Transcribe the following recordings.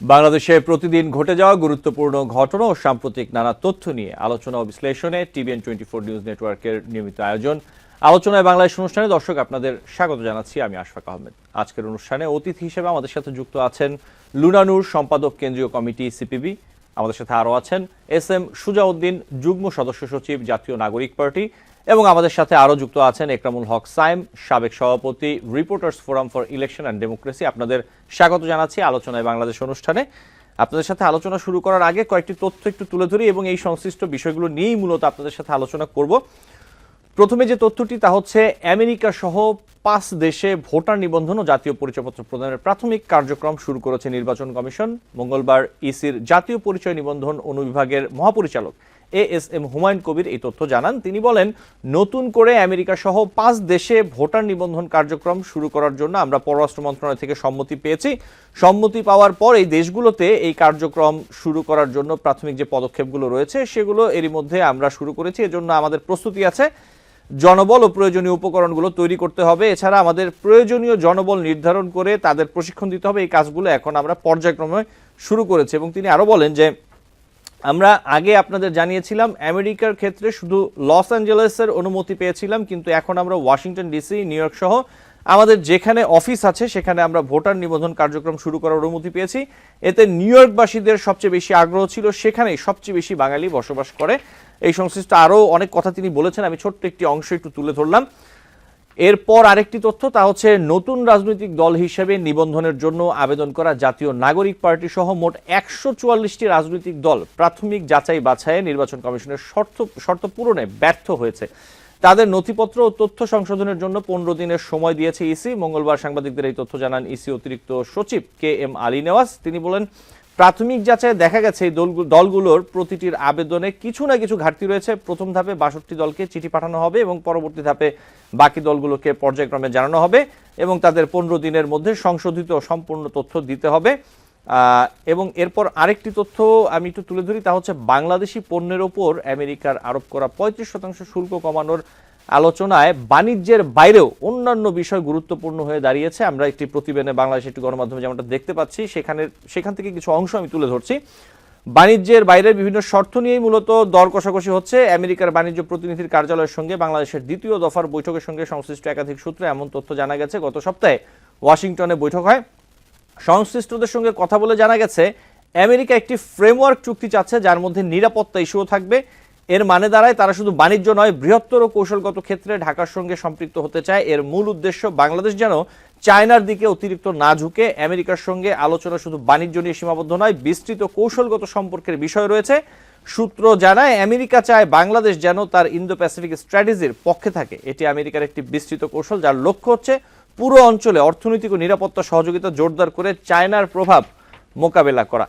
বাংলাদেশে প্রতিদিন ঘটে যাওয়া গুরুত্বপূর্ণ ঘটনা ও সাম্প্রতিক নানা তথ্য নিয়ে আলোচনা ও বিশ্লেষণে TVN24 নিউজ নেটওয়ার্কের নিয়মিত আয়োজন আলোচনায় বাংলাদেশ অনুষ্ঠানে দর্শক আপনাদের স্বাগত জানাচ্ছি। আমি আশফাক আহমেদ। আজকের অনুষ্ঠানে অতিথি হিসেবে আমাদের সাথে যুক্ত আছেন লুনা নূর, সম্পাদক, কেন্দ্রীয় কমিটি সিপিবি। আমাদের সাথে আরও আছেন SM সুজাউদ্দিন, যুগ্ম সদস্য সচিব, জাতীয় নাগরিক পার্টি, এবং আমাদের সাথে আরও যুক্ত আছেন একরামুল হক সাইম, সাবেক সভাপতি, reporters forum for election and democracy. আপনাদের স্বাগত জানাচ্ছি আলোচনায় বাংলাদেশ অনুষ্ঠানে। আপনাদের সাথে আলোচনা শুরু করার আগে কয়েকটি তথ্য একটু তুলে ধরি এবং এই সংশ্লিষ্ট বিষয়গুলো নিয়েই মূলত আপনাদের সাথে আলোচনা করব। প্রথমে যে তথ্যটি তা হচ্ছে আমেরিকা সহ 5 দেশে ভোটার নিবন্ধন ও জাতীয় পরিচয়পত্র প্রদানের প্রাথমিক কার্যক্রম শুরু করেছে নির্বাচন কমিশন। মঙ্গলবার ইসির জাতীয় পরিচয় নিবন্ধন অনুবিভাগের মহাপরিচালক ASM হুমায়ুন কবির এই তথ্য জানান। তিনি বলেন, নতুন করে আমেরিকা সহ 5 দেশে ভোটার নিবন্ধন কার্যক্রম শুরু করার জন্য আমরা পররাষ্ট্র মন্ত্রণালয় থেকে সম্মতি পেয়েছি। সম্মতি পাওয়ার পর এই দেশগুলোতে এই কার্যক্রম শুরু করার জন্য প্রাথমিক যে পদক্ষেপগুলো রয়েছে সেগুলো এরই মধ্যে আমরা শুরু করেছি। এজন্য আমাদের প্রস্তুতি আছে। জনবল ও প্রয়োজনীয় উপকরণগুলো তৈরি করতে হবে। এছাড়া আমাদের প্রয়োজনীয় জনবল নির্ধারণ করে তাদের প্রশিক্ষণ দিতে হবে। এই কাজগুলো এখন আমরা পর্যায়ক্রমে শুরু করেছি। এবং তিনি আরও বলেন যে, আমরা আগে আপনাদের জানিয়েছিলাম আমেরিকার ক্ষেত্রে শুধু লস অ্যাঞ্জেলেসের অনুমতি পেয়েছিলাম, কিন্তু এখন আমরা ওয়াশিংটন ডিসি, নিউ ইয়র্ক সহ আমাদের যেখানে অফিস আছে সেখানে আমরা ভোটার নিবন্ধন কার্যক্রম শুরু করার অনুমতি পেয়েছি। এতে নিউ ইয়র্কবাসীদের সবচেয়ে বেশি আগ্রহ ছিল, সেখানেই সবচেয়ে বেশি বাঙালি বসবাস করে। এই সংশ্লিষ্ট আরও অনেক কথা তিনি বলেছেন, আমি ছোট্ট একটি অংশ একটু তুলে ধরলাম। এরপর আরেকটি তথ্য তা হচ্ছে নতুন রাজনৈতিক দল হিসেবে নিবন্ধনের জন্য আবেদন করা জাতীয় নাগরিক পার্টি সহ মোট 144টি রাজনৈতিক দল প্রাথমিক যাচাই বাছাইয়ে নির্বাচন কমিশনের শর্ত পূরণে ব্যর্থ হয়েছে। তাদের নথিপত্র ও তথ্য সংশোধনের জন্য 15 দিনের সময় দিয়েছে ইসি। মঙ্গলবার সাংবাদিকদের এই তথ্য জানান ইসি অতিরিক্ত সচিব KM আলী নেওয়াজ। তিনি বলেন, প্রাথমিক যাচাইয়ে দেখা গেছে এই দলগুলোর প্রতিটির আবেদনে কিছু না কিছু ঘাটতি রয়েছে। প্রথম ধাপে 62 দলকে চিঠি পাঠানো হবে এবং পরবর্তী ধাপে বাকি দলগুলোকে পর্যায়ক্রমে জানানো হবে এবং তাদের 15 দিনের মধ্যে সংশোধিত সম্পূর্ণ তথ্য দিতে হবে। এবং এরপর আরেকটি তথ্য আমি একটু তুলে ধরি, তা হচ্ছে বাংলাদেশি পণ্যের ওপর আমেরিকার আরোপ করা 35% শুল্ক কমানোর আলোচনায় বাণিজ্যের বাইরেও অন্যান্য বিষয় গুরুত্বপূর্ণ হয়ে দাঁড়িয়েছে। আমরা একটি প্রতিবেদনে বাংলাদেশের একটি গণমাধ্যমে যেমনটা দেখতে পাচ্ছি, সেখান থেকে কিছু অংশ আমি তুলে ধরছি। বাণিজ্যের বাইরের বিভিন্ন শর্ত নিয়েই মূলত দর কষাকষি হচ্ছে। আমেরিকার বাণিজ্য প্রতিনিধির কার্যালয়ের সঙ্গে বাংলাদেশের দ্বিতীয় দফার বৈঠকের সঙ্গে সংশ্লিষ্ট একাধিক সূত্রে এমন তথ্য জানা গেছে। গত সপ্তাহে ওয়াশিংটনে বৈঠক হয়। সংশ্লিষ্টদের সঙ্গে কথা বলে জানা গেছে আমেরিকা একটি ফ্রেমওয়ার্ক চুক্তি চাচ্ছে যার মধ্যে নিরাপত্তা ইস্যুও থাকবে। এর মানে দাঁড়ায় তারা শুধু বাণিজ্য নয়, বৃহত্তর ও কৌশলগত ক্ষেত্রে ঢাকার সঙ্গে সম্পৃক্ত হতে চায়। এর মূল উদ্দেশ্য বাংলাদেশ যেন চায়নার দিকে অতিরিক্ত না ঝুঁকে। আমেরিকার সঙ্গে আলোচনা শুধু বাণিজ্য নিয়ে সীমাবদ্ধ নয়, বিস্তৃত কৌশলগত সম্পর্কের বিষয় রয়েছে। সূত্র জানায় আমেরিকা চায় বাংলাদেশ যেন তার ইন্দো প্যাসিফিক স্ট্র্যাটেজির পক্ষে থাকে। এটি আমেরিকার একটি বিস্তৃত কৌশল যার লক্ষ্য হচ্ছে পুরো অঞ্চলে অর্থনৈতিক ও নিরাপত্তা সহযোগিতা জোরদার করে চায়নার প্রভাব মোকাবেলা করা।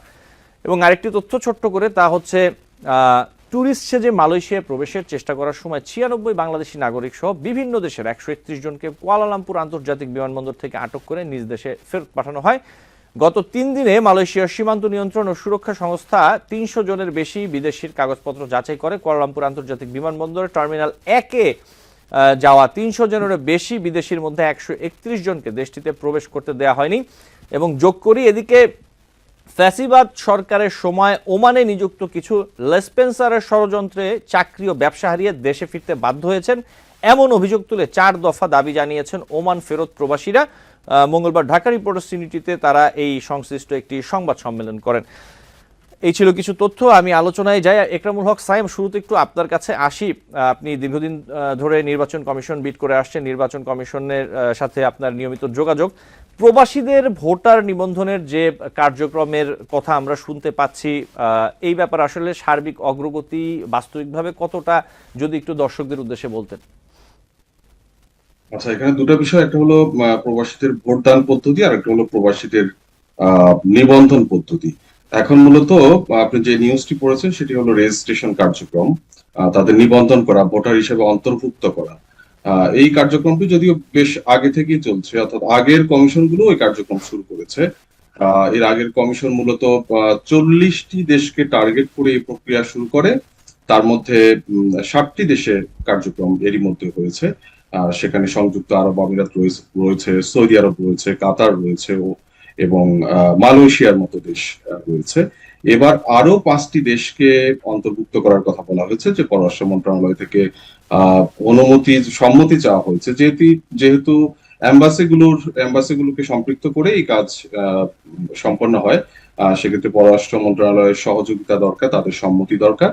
এবং আরেকটি তথ্য ছোট্ট করে, তা হচ্ছে ট্যুরিস্ট সেজে মালয়েশিয়ায় প্রবেশের চেষ্টা করার সময় 96 বাংলাদেশি নাগরিক সহ বিভিন্ন দেশের 131 জনকে কুয়ালালামপুর আন্তর্জাতিক বিমানবন্দর থেকে আটক করে নিজ দেশে ফেরত পাঠানো হয়। গত 3 দিনে মালয়েশিয়ার সীমান্ত নিয়ন্ত্রণ ও সুরক্ষা সংস্থা 300 জনের বেশি বিদেশির কাগজপত্র যাচাই করে। কুয়ালালামপুর আন্তর্জাতিক বিমানবন্দর টার্মিনাল 1-এ যাওয়া 300 জনের বেশি বিদেশির মধ্যে 131 জনকে দেশটিতে প্রবেশ করতে দেওয়া হয়নি। এবং যোগ করি, এদিকে ফ্যাসিবাদ সরকারের সময় ওমানে নিযুক্ত কিছু লেসপেন্সারের ষড়যন্ত্রে চাকরি ও ব্যবসা হারিয়ে দেশে ফিরতে বাধ্য হয়েছেন এমন অভিযোগ তুলে 4 দফা দাবি জানিয়েছেন ওমান ফেরত প্রবাসীরা। মঙ্গলবার ঢাকা রিপোর্টার্স ইউনিটিতে তারা এই সংশ্লিষ্ট একটি সংবাদ সম্মেলন করেন। এই ছিল কিছু তথ্য। আমি আলোচনায় যাই। একরামুল হক সাইম, শুরুতে একটু আপনার কাছে আসি। আপনি দীর্ঘদিন ধরে নির্বাচন কমিশন বিট করে আসছেন, নির্বাচন কমিশনের সাথে আপনার নিয়মিত যোগাযোগ। প্রবাসীদের ভোটার নিবন্ধনের যে কার্যক্রমের কথা আমরা শুনতে পাচ্ছি, এই ব্যাপার আসলে সার্বিক অগ্রগতি বাস্তবিকভাবে কতটা, যদি একটু দর্শকদের উদ্দেশ্যে বলতেন। আচ্ছা, এখানে দুটো বিষয়, একটা হলো প্রবাসীদের ভোটদান পদ্ধতি আর একটা হলো প্রবাসীদের নিবন্ধন পদ্ধতি। এখন মূলত আপনি যে নিউজটি পড়েছেন সেটি হলো রেজিস্ট্রেশন কার্যক্রম, তাদের নিবন্ধন করা, ভোটার হিসেবে অন্তর্ভুক্ত করা। এই কার্যক্রমটি যদিও বেশ আগে থেকেই চলছে, অর্থাৎ আগের কমিশনগুলো এই কার্যক্রম শুরু করেছে। এর আগের কমিশন মূলত 40টি দেশকে টার্গেট করে এই প্রক্রিয়া শুরু করে। তার মধ্যে 60টি দেশের কার্যক্রম এরই মধ্যে হয়েছে। সেখানে সংযুক্ত আরব আমিরাত রয়েছে, সৌদি আরব রয়েছে, কাতার রয়েছে, এবং মালয়েশিয়ার মতো দেশ রয়েছে। এবার আরো 5টি দেশকে অন্তর্ভুক্ত করার কথা বলা হয়েছে, যে পররাষ্ট্র মন্ত্রণালয় থেকে সম্মতি চাওয়া হয়েছে, যেহেতু এম্বাসিগুলোকে সম্পৃক্ত করে এই কাজ সম্পন্ন হয়। সেক্ষেত্রে পররাষ্ট্র মন্ত্রণালয়ের সহযোগিতা দরকার, তাদের সম্মতি দরকার।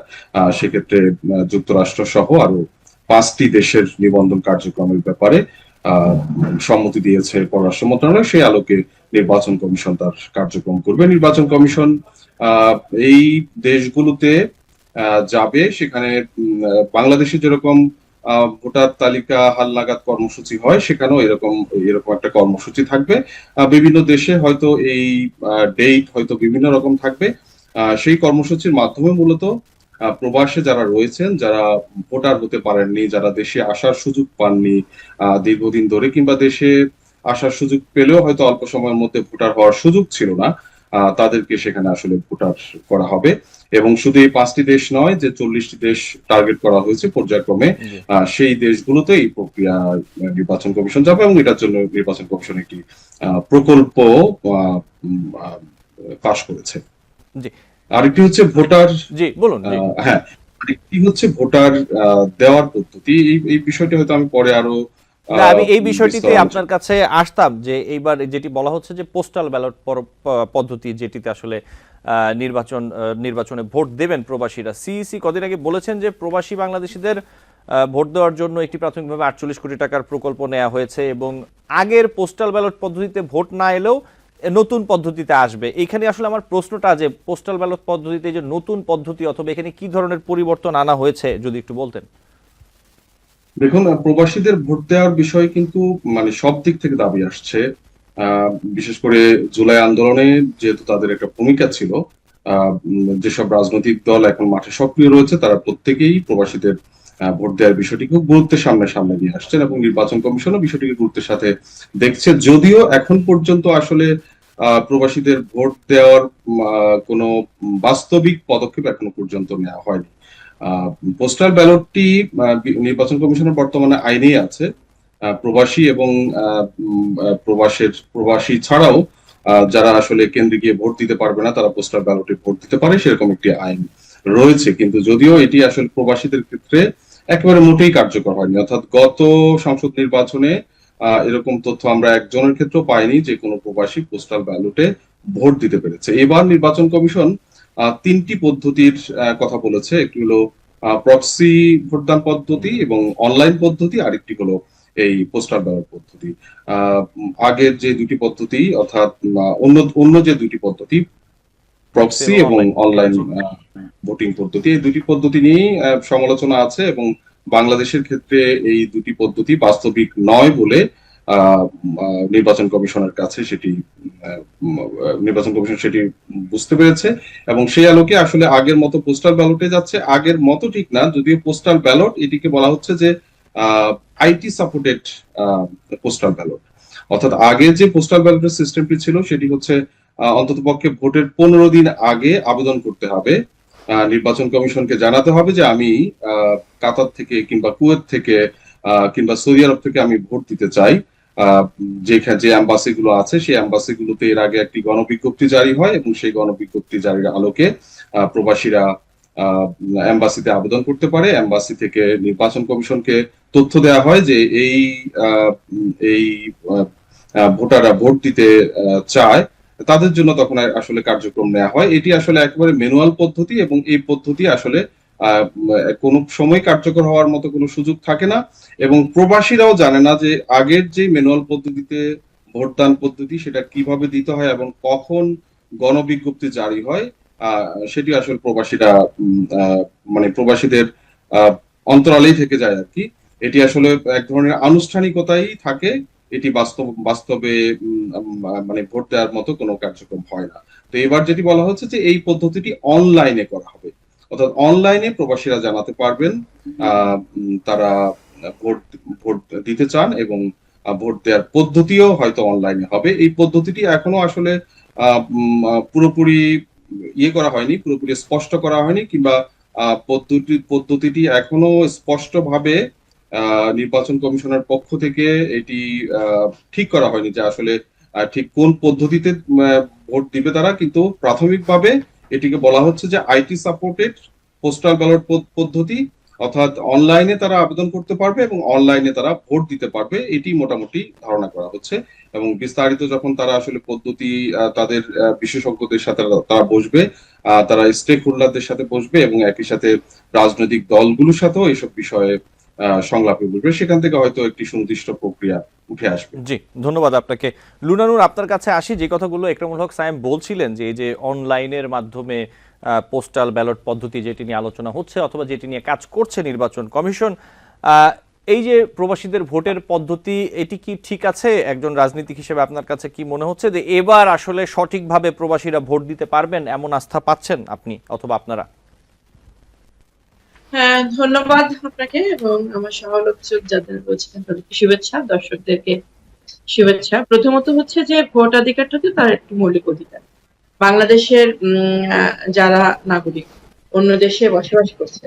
সেক্ষেত্রে যুক্তরাষ্ট্র সহ আরো 5টি দেশের নিবন্ধন কার্যক্রমের ব্যাপারে সম্মতি দিয়েছে পররাষ্ট্র মন্ত্রণালয়। সেই আলোকে নির্বাচন কমিশন তার কার্যক্রম করবে। নির্বাচন কমিশন এই দেশগুলোতে যাবে, সেখানে বাংলাদেশে যেরকম ভোটার তালিকা হালনাগাদ কর্মসূচি হয়, সেখানেও এরকম একটা কর্মসূচি থাকবে। বিভিন্ন দেশে হয়তো এই ডেট হয়তো বিভিন্ন রকম থাকবে। সেই কর্মসূচির মাধ্যমে মূলত প্রবাসে যারা রয়েছেন, যারা ভোটার হতে পারেননি, যারা দেশে আসার সুযোগ পাননি দীর্ঘদিন ধরে, কিংবা দেশে আসার সুযোগ পেলেও হয়তো অল্প সময়ের মধ্যে ভোটার হওয়ার সুযোগ ছিল না, তাদেরকে সেখানে আসলে ভোটার করা হবে। এবং শুধু এই 5টি দেশ নয়, যে 40টি দেশ টার্গেট করা হয়েছে পর্যায়ক্রমে, সেই দেশগুলোতে এই প্রক্রিয়া নির্বাচন কমিশন যাবে, এবং এটার জন্য নির্বাচন কমিশন একটি প্রকল্প পাশ করেছে। জি, আরেকটি হচ্ছে ভোটার, জি বলুন। হ্যাঁ, আরেকটি হচ্ছে ভোটার দেওয়ার পদ্ধতি। এই বিষয়টি হয়তো আমি পরে আরো না, আমি এই বিষয়টিতে আপনার কাছে আসতাম, যে এইবার যেটি বলা হচ্ছে যে পোস্টাল ব্যালট পদ্ধতি, যেটিতে আসলে নির্বাচনে ভোট দেবেন প্রবাসীরা। সিইসি কদিন আগে বলেছেন যে প্রবাসী বাংলাদেশিদের ভোট দেওয়ার জন্য একটি প্রাথমিকভাবে 48 কোটি টাকার প্রকল্প নেওয়া হয়েছে, এবং আগের পোস্টাল ব্যালট পদ্ধতিতে ভোট না এলেও নতুন পদ্ধতিতে আসবে। এখানে আসলে আমার প্রশ্নটা, যে পোস্টাল ব্যালট পদ্ধতিতে যে নতুন পদ্ধতি, অথবা এখানে কি ধরনের পরিবর্তন আনা হয়েছে যদি একটু বলতেন। দেখুন, প্রবাসীদের ভোট দেওয়ার বিষয়ে কিন্তু মানে সব দিক থেকে দাবি আসছে। বিশেষ করে জুলাই আন্দোলনে যেহেতু তাদের একটা ভূমিকা ছিল, যেসব রাজনৈতিক দল এখন মাঠে সক্রিয় রয়েছে, তারা প্রত্যেকেই প্রবাসীদের ভোট দেওয়ার বিষয়টি খুব গুরুত্বের সামনে দিয়ে আসছেন, এবং নির্বাচন কমিশনও বিষয়টিকে গুরুত্বের সাথে দেখছে। যদিও এখন পর্যন্ত আসলে প্রবাসীদের ভোট দেওয়ার কোনো বাস্তবিক পদক্ষেপ এখনো পর্যন্ত নেওয়া হয়নি। পোস্টাল ব্যালটটি নির্বাচন কমিশনের বর্তমানে আইনেই আছে। প্রবাসী এবং প্রবাসী ছাড়াও যারা আসলে কেন্দ্রে গিয়ে ভোট দিতে পারবে না, তারা পোস্টাল ব্যালটে ভোট দিতে পারে, সেরকম একটি আইন রয়েছে। কিন্তু যদিও এটি আসলে প্রবাসীদের ক্ষেত্রে একেবারে মোটেই কার্যকর হয়নি, অর্থাৎ গত সংসদ নির্বাচনে এরকম তথ্য আমরা একজনের ক্ষেত্রেও পাইনি যে কোনো প্রবাসী পোস্টাল ব্যালটে ভোট দিতে পেরেছে। এবার নির্বাচন কমিশন 3টি পদ্ধতির কথা বলেছে। একটি হলো প্রক্সি ভোটদান পদ্ধতি এবং অনলাইন পদ্ধতি, আরেকটি হলো এই পোস্টাল ব্যালট পদ্ধতি। আগের যে দুটি পদ্ধতি, অর্থাৎ অন্য যে দুটি পদ্ধতি, প্রক্সি এবং অনলাইন ভোটিং পদ্ধতি, এই দুটি পদ্ধতি নিয়ে সমালোচনা আছে, এবং বাংলাদেশের ক্ষেত্রে এই দুটি পদ্ধতি বাস্তবিক নয় বলে নির্বাচন কমিশনের কাছে নির্বাচন কমিশন সেটি বুঝতে পেরেছে, এবং সেই আলোকে আসলে আগের মতো পোস্টাল ব্যালটে যাচ্ছে। আগের মতো ঠিক না, যদিও পোস্টাল ব্যালট, এটিকে বলা হচ্ছে যে আইটি সাপোর্টেড পোস্টাল ব্যালট। অর্থাৎ আগে যে পোস্টাল ব্যালটের সিস্টেমটি ছিল, সেটি হচ্ছে অন্ততপক্ষে ভোটের 15 দিন আগে আবেদন করতে হবে, নির্বাচন কমিশনকে জানাতে হবে যে আমি কাতার থেকে কিংবা কুয়েত থেকে কিংবা সৌদি আরব থেকে আমি ভোট দিতে চাই। যে অ্যাম্বাসি গুলো আছে, সেই অ্যাম্বাসি গুলোতে এর আগে একটি গণবিজ্ঞপ্তি জারি হয়, এবং সেই গণবিজ্ঞপ্তি জারির আলোকে প্রবাসীরা এম্বাসিতে আবেদন করতে পারে। এম্বাসি থেকে নির্বাচন কমিশনকে তথ্য দেওয়া হয় যে এই ভোটাররা ভোট দিতে চায়, তাদের জন্য তখন আসলে কার্যক্রম নেওয়া হয়। এটি আসলে একেবারে ম্যানুয়াল পদ্ধতি, এবং এই পদ্ধতি আসলে কোনো সময় কার্যকর হওয়ার মতো কোনো সুযোগ থাকে না, এবং প্রবাসীরাও জানে না যে আগের যে ম্যানুয়াল পদ্ধতিতে ভোটদান পদ্ধতি, সেটা কিভাবে দিতে হয় এবং কখন গণবিজ্ঞপ্তি জারি হয়, সেটি আসলে প্রবাসীরা মানে প্রবাসীদের অন্তরালেই থেকে যায় আর কি। এটি আসলে এক ধরনের আনুষ্ঠানিকতাই থাকে, এটি বাস্তবে মানে ভোট দেওয়ার মতো কোনো কার্যক্রম হয় না। তো এবার যেটি বলা হচ্ছে যে এই পদ্ধতিটি অনলাইনে করা হবে, অর্থাৎ অনলাইনে প্রবাসীরা জানাতে পারবেন তারা ভোট ভোট দিতে চান, এবং ভোট দেওয়ার পদ্ধতিও হয়তো অনলাইনে হবে। এই পদ্ধতিটি এখনো আসলে পুরোপুরি করা হয়নি, পুরোপুরি স্পষ্ট করা হয়নি, কিংবা পদ্ধতিটি এখনো স্পষ্টভাবে নির্বাচন কমিশনের পক্ষ থেকে এটি ঠিক করা হয়নি যে আসলে ঠিক কোন পদ্ধতিতে ভোট দিবে তারা, কিন্তু প্রাথমিকভাবে এটিকে বলা হচ্ছে যে আইটি সাপোর্টেড পোস্টাল ব্যালট পদ্ধতি, অর্থাৎ অনলাইনে তারা আবেদন করতে পারবে এবং অনলাইনে তারা ভোট দিতে পারবে, এটি মোটামুটি ধারণা করা হচ্ছে। এবং বিস্তারিত যখন তারা আসলে পদ্ধতি তাদের বিশেষজ্ঞদের সাথে তারা বসবে, তারা স্টেক হোল্ডারদের সাথে বসবে এবং একই সাথে রাজনৈতিক দলগুলোর সাথেও এইসব বিষয়ে সংলাপে বসবে, সেখান থেকে হয়তো একটি সুনির্দিষ্ট প্রক্রিয়া উঠে আসবে। জি, ধন্যবাদ আপনাকে। লুনানুর, আপনার কাছে আসি। যে কথাগুলো একরামুল হক সায়েম বলছিলেন যে এই যে অনলাইনের মাধ্যমে পোস্টাল ব্যালট পদ্ধতি যেটি নিয়ে আলোচনা হচ্ছে অথবা যেটি নিয়ে কাজ করছে নির্বাচন কমিশন, এই যে প্রবাসীদের ভোটের পদ্ধতি, এটি কি ঠিক আছে? একজন রাজনীতিক হিসেবে আপনার কাছে কি মনে হচ্ছে যে এবার আসলে সঠিকভাবে প্রবাসীরা ভোট দিতে পারবেন, এমন আস্থা পাচ্ছেন আপনি অথবা আপনারা? হ্যাঁ, ধন্যবাদ আপনাকে এবং আমার সহালোচক যাদের বলছেন তাদেরকে শুভেচ্ছা, দর্শকদেরকে শুভেচ্ছা। প্রথমত হচ্ছে যে ভোটাধিকারটা তো তার একটি মৌলিক অধিকার। বাংলাদেশের যারা নাগরিক অন্য দেশে বসবাস করছে,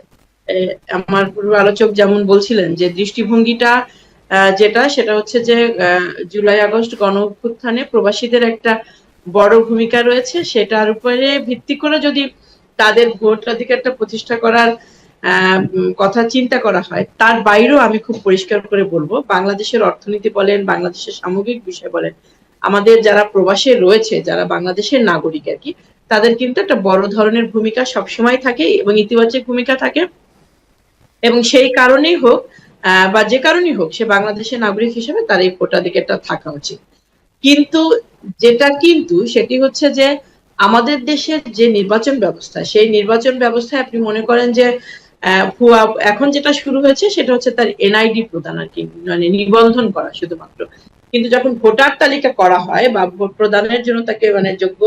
আমার পূর্ব আলোচক যেমন বলছিলেন যে দৃষ্টিভঙ্গিটা যেটা, সেটা হচ্ছে যে জুলাই আগস্ট গণ অভ্যুত্থানে প্রবাসীদের একটা বড় ভূমিকা রয়েছে। সেটার উপরে ভিত্তি করে যদি তাদের ভোটাধিকারটা প্রতিষ্ঠা করার কথা চিন্তা করা হয়, তার বাইরেও আমি খুব পরিষ্কার করে বলবো, বাংলাদেশের অর্থনীতি বলেন, বাংলাদেশের সামগ্রিক বিষয় বলেন, আমাদের যারা প্রবাসে রয়েছে, যারা বাংলাদেশের নাগরিক আর কি, তাদের কিন্তু একটা বড় ধরনের ভূমিকা সবসময় থাকে এবং ইতিবাচক ভূমিকা থাকে। এবং সেই কারণেই হোক বা যে কারণেই হোক, সে বাংলাদেশের নাগরিক হিসেবে তার এই ভোটাধিকারটা থাকা উচিত। কিন্তু সেটি হচ্ছে যে আমাদের দেশের যে নির্বাচন ব্যবস্থা, সেই নির্বাচন ব্যবস্থায় আপনি মনে করেন যে ভুয়া এখন যেটা শুরু হয়েছে সেটা হচ্ছে তার এনআইডি প্রদান আর কি, মানে নিবন্ধন করা শুধুমাত্র। কিন্তু যখন ভোটার তালিকা করা হয় বা ভোট প্রদানের জন্য তাকে মানে যোগ্য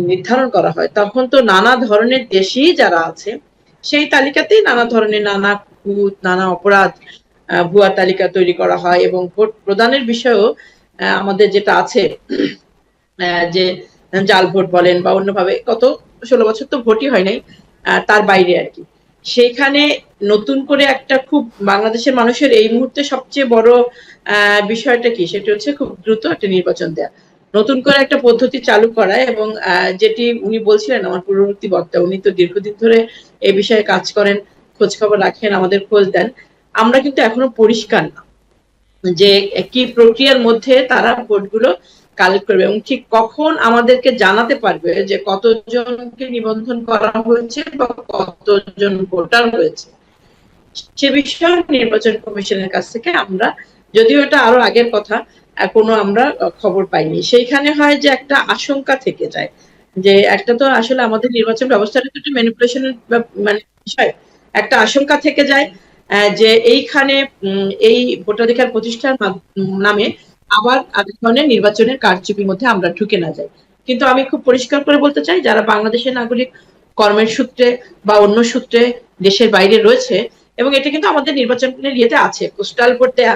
নির্ধারণ করা হয়, তখন তো নানা ধরনের দেশি যারা আছে সেই তালিকাতেই নানা ধরনের নানা খুঁত, নানা অপরাধ, ভুয়া তালিকা তৈরি করা হয়। এবং ভোট প্রদানের বিষয়েও আমাদের যেটা আছে যে জাল ভোট বলেন বা অন্যভাবে, গত 16 বছর তো ভোটই হয় নাই, তার বাইরে আর কি। সেখানে নতুন করে একটা খুব বাংলাদেশের মানুষের এই মুহূর্তে সবচেয়ে বড় বিষয়টা কি, সেটা হচ্ছে খুব দ্রুত একটা নির্বাচন দেয়া, নতুন করে একটা পদ্ধতি চালু করা। এবং যেটি উনি বলছিলেন, আমার পূর্ববর্তী বক্তা, উনি তো দীর্ঘদিন ধরে এই বিষয়ে কাজ করেন, খোঁজ খবর রাখেন, আমাদের খোঁজ দেন। আমরা কিন্তু এখনো পরিষ্কার না যে কি প্রক্রিয়ার মধ্যে তারা ভোটগুলো কালেক্ট করবে এবং ঠিক কখন আমাদেরকে জানাতে পারবে যে কতজনকে নিবন্ধন করা হয়েছে বা কতজন ভোটার হয়েছে। সে বিষয়ে নির্বাচন কমিশনের কাছ থেকে আমরা, যদিও এটা আরো আগের কথা, এখনো আমরা খবর পাইনি। সেইখানে হয় যে একটা আশঙ্কা থেকে যায় যে একটা তো আসলে আমাদের নির্বাচন ব্যবস্থাটা তো একটা ম্যানিপুলেশনের মানে বিষয়, একটা আশঙ্কা থেকে যায় যে এইখানে এই ভোটাধিকার প্রতিষ্ঠার নামে আবার এক ধরনের নির্বাচনের কারচুপির মধ্যে আমরা ঢুকে না যাই। কিন্তু আমি খুব পরিষ্কার করে বলতে চাই, যারা বাংলাদেশের নাগরিক কর্মের সূত্রে বা অন্য সূত্রে দেশের বাইরে রয়েছে, এবং এটা কিন্তু আমাদের নির্বাচনের ইয়েতে আছে, পোস্টাল ভোট দেয়া,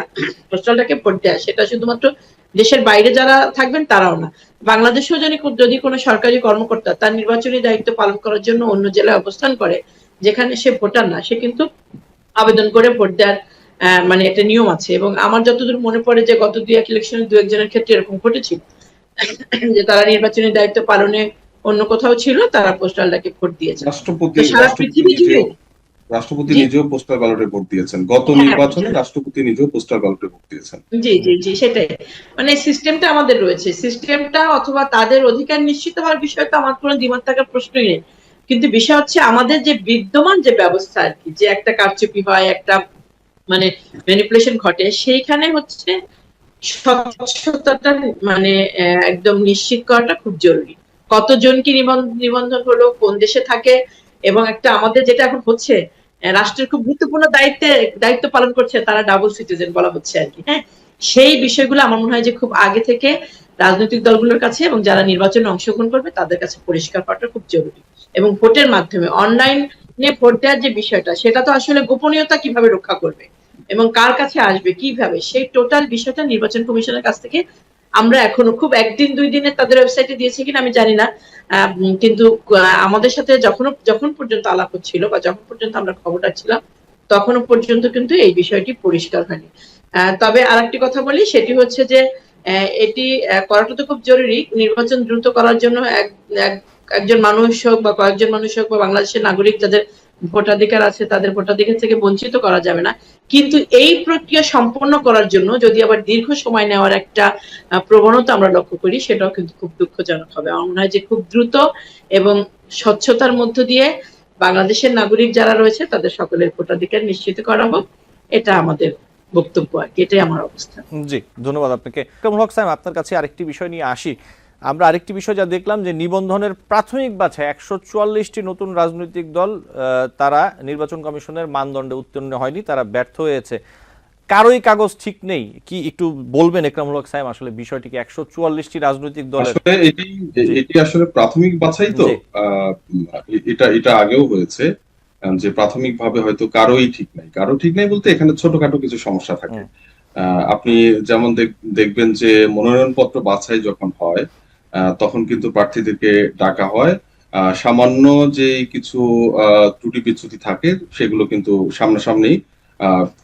পোস্টালটাকে ভোট দেয়া, সেটা শুধুমাত্র দেশের বাইরে যারা থাকবেন তারাও না, বাংলাদেশেও যদি কোনো সরকারি কর্মকর্তা তার নির্বাচনী দায়িত্ব পালন করার জন্য অন্য জেলায় অবস্থান করে, যেখানে সে ভোটার না, সে কিন্তু আবেদন করে ভোট দেওয়ার মানে একটা নিয়ম আছে। এবং আমার যতদূর মনে পড়ে যে গত 2-1 ইলেকশনে 2-1 জনের ক্ষেত্রে এরকম ঘটেছিল যে তারা নির্বাচনী দায়িত্ব পালনে অন্য কোথাও ছিল, তারা পোস্টালটাকে ভোট দিয়েছে। সারা পৃথিবী জুড়ে রাষ্ট্রপতি নিজেও পোস্টাল ব্যালটে ভোট দিয়েছেন, গত নির্বাচনে রাষ্ট্রপতি নিজেও পোস্টাল ব্যালটে ভোট দিয়েছেন। জি জি জি, সেটাই, মানে সিস্টেমটা আমাদের রয়েছে, সিস্টেমটা অথবা তাদের অধিকার নিশ্চিত হওয়ার বিষয়টা আমার কোনো দ্বিমত থাকার প্রশ্নই নেই। কিন্তু বিষয় হচ্ছে আমাদের যে বিদ্যমান যে ব্যবস্থা আর কি, যে একটা কারচুপি হয়, একটা মানে ম্যানিপুলেশন ঘটে, সেইখানে হচ্ছে স্বচ্ছতাটা মানে একদম নিশ্চিত করাটা খুব জরুরি। কতজন কি নিবন্ধন হলো, কোন দেশে থাকে, এবং একটা আমাদের যেটা এখন হচ্ছে, রাষ্ট্রের খুব গুরুত্বপূর্ণ দায়িত্ব পালন করছে তারা ডাবল সিটিজেন বলা হচ্ছে আর কি। হ্যাঁ, সেই বিষয়গুলো আমার মনে হয় যে খুব আগে থেকে রাজনৈতিক দলগুলোর কাছে এবং যারা নির্বাচনে অংশগ্রহণ করবে তাদের কাছে পরিষ্কার করাটা খুব জরুরি। এবং ভোটের মাধ্যমে অনলাইনে ভোট দেওয়ার যে বিষয়টা, সেটা তো আসলে গোপনীয়তা কিভাবে রক্ষা করবে এবং কার কাছে আসবে কিভাবে, সেই টোটাল বিষয়টা নির্বাচন কমিশনের কাছ থেকে আমরা এখনো খুব 1-2 দিনে তাদের ওয়েবসাইটে দিয়েছে কিনা আমি জানি না, কিন্তু আমাদের সাথে যখন পর্যন্ত আলাপ হচ্ছিল বা যখন পর্যন্ত আমরা খবরটা ছিলাম, তখনও পর্যন্ত কিন্তু এই বিষয়টি পরিষ্কার হয়নি। তবে আরেকটি কথা বলি, সেটি হচ্ছে যে এটি করাটা তো খুব জরুরি। নির্বাচন দ্রুত করার জন্য একজন মানুষ হোক বা কয়েকজন মানুষ হোক বা বাংলাদেশের নাগরিক যাদের ভোটাধিকার আছে তাদের ভোটাধিকার থেকে বঞ্চিত করা যাবে না। কিন্তু এই প্রক্রিয়া সম্পন্ন করার জন্য যদি আবার দীর্ঘ সময় নেওয়ার একটা প্রবণতা আমরা লক্ষ্য করি, সেটাও কিন্তু খুব দুঃখজনক হবে। আমার মনে হয় যে খুব দ্রুত এবং স্বচ্ছতার মধ্য দিয়ে বাংলাদেশের নাগরিক যারা রয়েছে তাদের সকলের ভোটাধিকার নিশ্চিত করা হোক, এটা আমাদের বক্তব্য আর কি, এটাই আমার অবস্থান। জি, ধন্যবাদ আপনাকে। কামরুল হক সাহেব, আপনার কাছে আরেকটি বিষয় নিয়ে আসি। আমরা আরেকটি বিষয় যা দেখলাম যে নিবন্ধনের প্রাথমিক বাছাই ১৪৪টি নতুন রাজনৈতিক দল তারা নির্বাচন কমিশনের মানদণ্ডে উত্তীর্ণ হয়নি, তারা ব্যর্থ হয়েছে। কারোই কাগজ ঠিক নেই, কি একটু বলবেন একরামুল হক সাহেব আসলে বিষয়টিকে? ১৪৪টি রাজনৈতিক দলের আসলে এটি আসলে প্রাথমিক বাছাই তো। এটা এটা আগেও হয়েছে যে প্রাথমিকভাবে হয়তো কারোই ঠিক নাই। কারো ঠিক নাই বলতে এখানে ছোটখাটো কিছু সমস্যা থাকে। আপনি যেমন দেখবেন যে মনোনয়নপত্র বাছাই যখন হয় তখন কিন্তু প্রার্থীদেরকে ডাকা হয়। সামান্য যে কিছু ত্রুটি বিচ্যুতি থাকে সেগুলো কিন্তু সামনাসামনি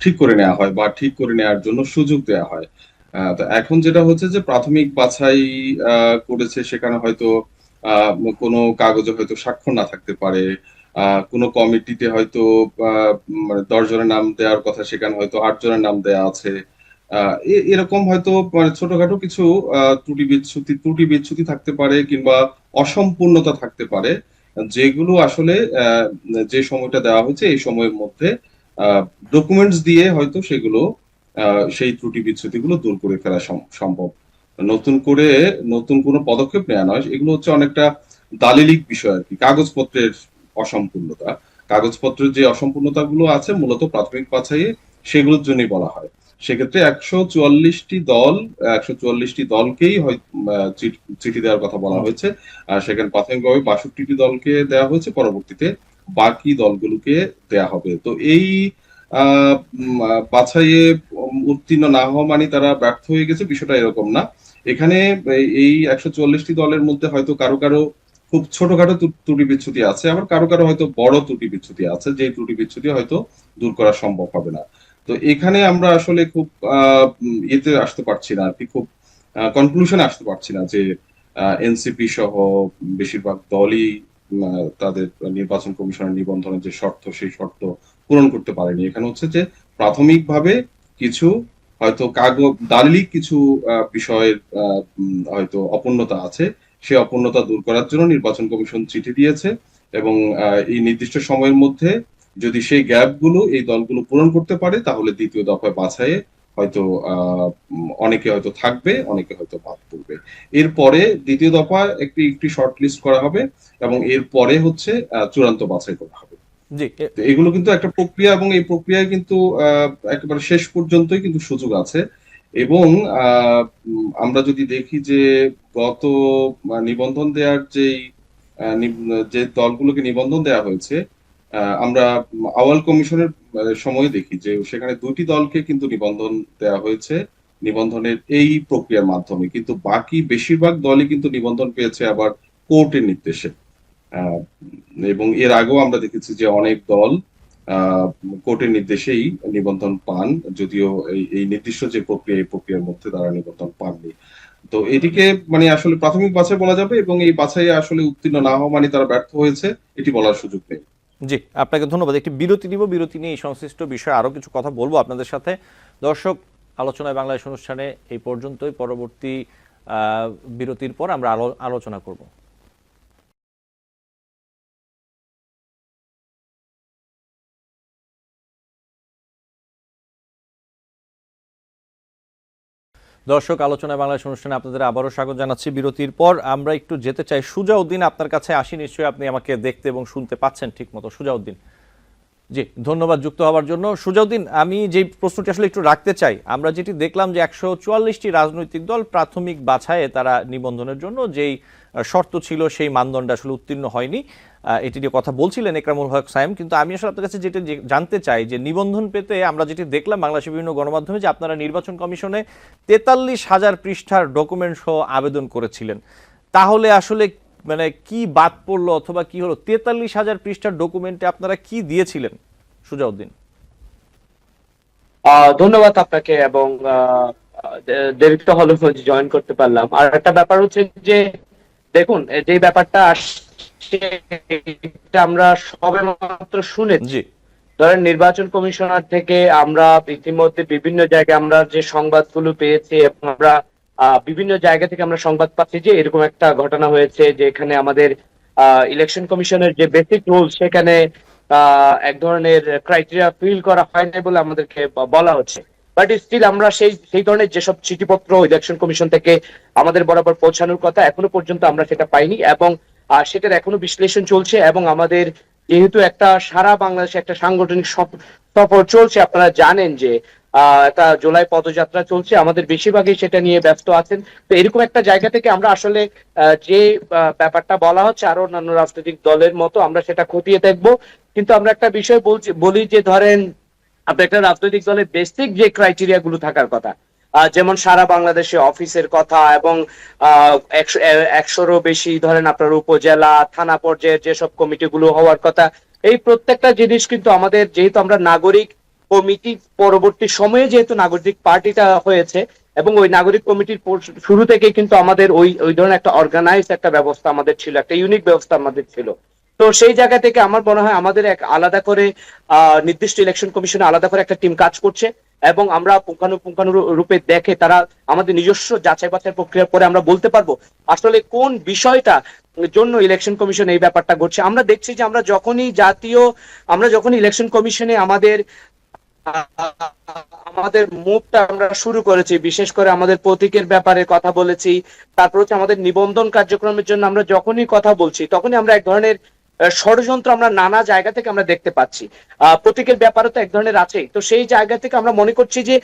ঠিক করে নেওয়া হয় বা ঠিক করে নেওয়ার জন্য সুযোগ দেওয়া হয়। তো এখন যেটা হচ্ছে যে প্রাথমিক বাছাই করেছে, সেখানে হয়তো কোনো কাগজে হয়তো স্বাক্ষর না থাকতে পারে, কোনো কমিটিতে হয়তো মানে 10 জনের নাম দেওয়ার কথা, সেখানে হয়তো 8 জনের নাম দেয়া আছে। এরকম হয়তো মানে ছোটখাটো কিছু ত্রুটি বিচ্যুতি থাকতে পারে কিংবা অসম্পূর্ণতা থাকতে পারে, যেগুলো আসলে যে সময়টা দেওয়া হয়েছে এই সময়ের মধ্যে ডকুমেন্টস দিয়ে হয়তো সেগুলো সেই ত্রুটি বিচ্যুতিগুলো দূর করে ফেলা সম্ভব। নতুন কোনো পদক্ষেপ নেওয়া নয়, এগুলো হচ্ছে অনেকটা দালিলিক বিষয় আর কি, কাগজপত্রের অসম্পূর্ণতা। কাগজপত্রের যে অসম্পূর্ণতাগুলো আছে মূলত প্রাথমিক বাছাইয়ে সেগুলোর জন্যই বলা হয়। সেক্ষেত্রে ১৪৪টি দলকেই চিঠি দেওয়ার কথা বলা হয়েছে। সেখানে প্রাথমিকভাবে ৬২টি দলকে দেওয়া হয়েছে, পরবর্তীতে বাকি দলগুলোকে দেয়া হবে। তো এই বাছাইয়ে উত্তীর্ণ না হওয়া মানে তারা ব্যর্থ হয়ে গেছে, বিষয়টা এরকম না। এখানে এই ১৪৪টি দলের মধ্যে হয়তো কারো কারো খুব ছোটখাটো ত্রুটি বিচ্যুতি আছে, আবার কারো কারো হয়তো বড় ত্রুটি বিচ্যুতি আছে, যে ত্রুটি বিচ্যুতি হয়তো দূর করা সম্ভব হবে না। তো এখানে আমরা আসলে খুব ইয়েতে আসতে পারছি না আর কি, খুব কনক্লুশনে আসতে পারছি না যে এনসিপি সহ বেশিরভাগ দলই তাদের নির্বাচন কমিশনের নিবন্ধনের যে শর্ত সেই শর্ত পূরণ করতে পারেনি। এখানে হচ্ছে যে প্রাথমিকভাবে কিছু হয়তো দালিলিক কিছু বিষয়ের হয়তো অপূর্ণতা আছে, সেই অপূর্ণতা দূর করার জন্য নির্বাচন কমিশন চিঠি দিয়েছে এবং এই নির্দিষ্ট সময়ের মধ্যে যদি সেই গ্যাপ গুলো এই দলগুলো পূরণ করতে পারে তাহলে দ্বিতীয় দফায় বাছাইয়ে হয়তো অনেকে হয়তো থাকবে, অনেকে হয়তো বাদ পড়বে। এরপরে দ্বিতীয় দফা একটি শর্ট লিস্ট করা হবে এবং এরপরে হচ্ছে চূড়ান্ত বাছাই করা হবে। এগুলো কিন্তু একটা প্রক্রিয়া এবং এই প্রক্রিয়ায় কিন্তু একেবারে শেষ পর্যন্তই কিন্তু সুযোগ আছে। এবং আমরা যদি দেখি যে গত নিবন্ধন দেওয়ার যে দলগুলোকে নিবন্ধন দেওয়া হয়েছে, আমরা আওয়াল কমিশনের সময় দেখি যে সেখানে 2টি দলকে কিন্তু নিবন্ধন দেওয়া হয়েছে নিবন্ধনের এই প্রক্রিয়ার মাধ্যমে, কিন্তু বাকি বেশিরভাগ দলই কিন্তু নিবন্ধন পেয়েছে আবার কোর্টের নির্দেশে। এবং এর আগেও আমরা দেখেছি যে অনেক দল কোর্টের নির্দেশেই নিবন্ধন পান, যদিও এই নির্দিষ্ট যে প্রক্রিয়া এই প্রক্রিয়ার মধ্যে তারা নিবন্ধন পাননি। তো এটিকে মানে আসলে প্রাথমিক বাছাই বলা যাবে এবং এই বাছাইয়ে আসলে উত্তীর্ণ না হওয়া মানে তারা ব্যর্থ হয়েছে এটি বলার সুযোগ নেই। জি, আপনাকে ধন্যবাদ। একটি বিরতি নিব, বিরতি নিয়ে এই সংশ্লিষ্ট বিষয়ে আরো কিছু কথা বলবো আপনাদের সাথে। দর্শক, আলোচনায় বাংলাদেশ অনুষ্ঠানে এই পর্যন্তই। পরবর্তী বিরতির পর আমরা আলোচনা করব। দর্শক, আলোচনায় বাংলাদেশ অনুষ্ঠানে আপনাদের আবারও স্বাগত জানাচ্ছি। বিরতির পর আমরা একটু যেতে চাই সুজাউদ্দিন, আপনার কাছে আসি। নিশ্চয়ই আপনি আমাকে দেখতে এবং শুনতে পাচ্ছেন ঠিক মতো। সুজাউদ্দিন, জি, ধন্যবাদ যুক্ত হওয়ার জন্য। সুজাউদ্দিন, আমি যে প্রশ্নটি আসলে একটু রাখতে চাই, আমরা যেটি দেখলাম যে ১৪৪টি রাজনৈতিক দল প্রাথমিক বাছাইয়ে তারা নিবন্ধনের জন্য যেই শর্ত ছিল সেই মানদণ্ডে আসলে উত্তীর্ণ হয়নি, এটি নিয়ে কথা বলছিলেন একরামুল হক সায়েম। কিন্তু আমি আসলে আপনার কাছে যেটা জানতে চাই যে নিবন্ধন পেতে আমরা যেটি দেখলাম বাংলাদেশের বিভিন্ন গণমাধ্যমে যে আপনারা নির্বাচন কমিশনে ৪৩,০০০ পৃষ্ঠার ডকুমেন্ট সহ আবেদন করেছিলেন, তাহলে আসলে মানে কি বাদ পড়লো অথবা কি হলো? ৪৩,০০০ পৃষ্ঠার ডকুমেন্টে আপনারা কি দিয়েছিলেন সুজাউদ্দিন? ধন্যবাদ আপনাকে এবং দেরিতে হলো জয়েন করতে পারলাম। আর একটা ব্যাপার হচ্ছে যে দেখুন, যে ব্যাপারটা আসছে এটা আমরা সবে মাত্র শুনেছি। জি। ধরেন নির্বাচন কমিশনার থেকে আমরা ইতিমধ্যে বিভিন্ন জায়গায় আমরা যে সংবাদগুলো পেয়েছি, এবং আমরা বিভিন্ন জায়গা থেকে আমরা সংবাদ পাচ্ছি যে এরকম একটা ঘটনা হয়েছে, যে এখানে আমাদের ইলেকশন কমিশনের যে বেসিক রুল সেখানে এক ধরনের ক্রাইটেরিয়া ফিল করা হয় নাই বলে আমাদেরকে বলা হচ্ছে। বাট স্টিল আমরা সেই ধরনের যেসব চিঠিপত্র ইলেকশন কমিশন থেকে আমাদের বরাবর পৌঁছানোর কথা, এখনো পর্যন্ত আমরা সেটা পাইনি, এবং সেটার এখনো বিশ্লেষণ চলছে। এবং আমাদের যেহেতু একটা সারা বাংলাদেশে একটা সাংগঠনিক সফর চলছে, আপনারা জানেন যে একটা জুলাই পদযাত্রা চলছে, আমাদের বেশিরভাগই সেটা নিয়ে ব্যস্ত আছেন। তো এরকম একটা জায়গা থেকে আমরা আসলে যে ব্যাপারটা বলা হচ্ছে আরো অন্যান্য রাজনৈতিক দলের মতো আমরা সেটা খতিয়ে দেখবো। কিন্তু আমরা একটা বিষয় বলি যে ধরেন আপনি একটা রাজনৈতিক দলের বেসিক যে ক্রাইটেরিয়া গুলো থাকার কথা, যেমন সারা বাংলাদেশে অফিসের কথা, এবং 100-রও বেশি ধরেন আপনার উপজেলা থানা পর্যায়ের যেসব কমিটিগুলো হওয়ার কথা, এই প্রত্যেকটা জিনিস কিন্তু আমাদের, যেহেতু আমরা নাগরিক কমিটি পরবর্তী সময়ে যেহেতু নাগরিক পার্টিটা হয়েছে, এবং ওই নাগরিক কমিটির শুরু থেকে কিন্তু আমাদের ওই ধরনের একটা অর্গানাইজ একটা ব্যবস্থা আমাদের ছিল, একটা ইউনিক ব্যবস্থা আমাদের ছিল। তো সেই জায়গা থেকে আমার মনে হয় আমাদের এক আলাদা করে নির্দিষ্ট ইলেকশন কমিশনে আলাদা করে একটা টিম কাজ করছে, এবং আমরা পুঙ্খানু রূপে দেখে তারা আমাদের নিজস্ব যাচাই বাছাই প্রক্রিয়ার পরে আমরা বলতে পারবো আসলে কোন বিষয়টা জন্য ইলেকশন কমিশন এই ব্যাপারটা ঘটছে। আমরা দেখছি যে আমরা যখন ইলেকশন কমিশনে আমাদের মুভটা আমরা শুরু করেছি, বিশেষ করে আমাদের প্রতীকের ব্যাপারে কথা বলেছি, তারপর হচ্ছে আমাদের নিবন্ধন কার্যক্রমের জন্য আমরা যখনই কথা বলছি, তখনই আমরা এক ধরনের ষড়যন্ত্র আমরা নানা জায়গা থেকে আমরা দেখতে পাচ্ছি। প্রতীকের ব্যাপারও তো এক ধরনের আছেই। তো সেই জায়গা থেকে আমরা মনে করছি যে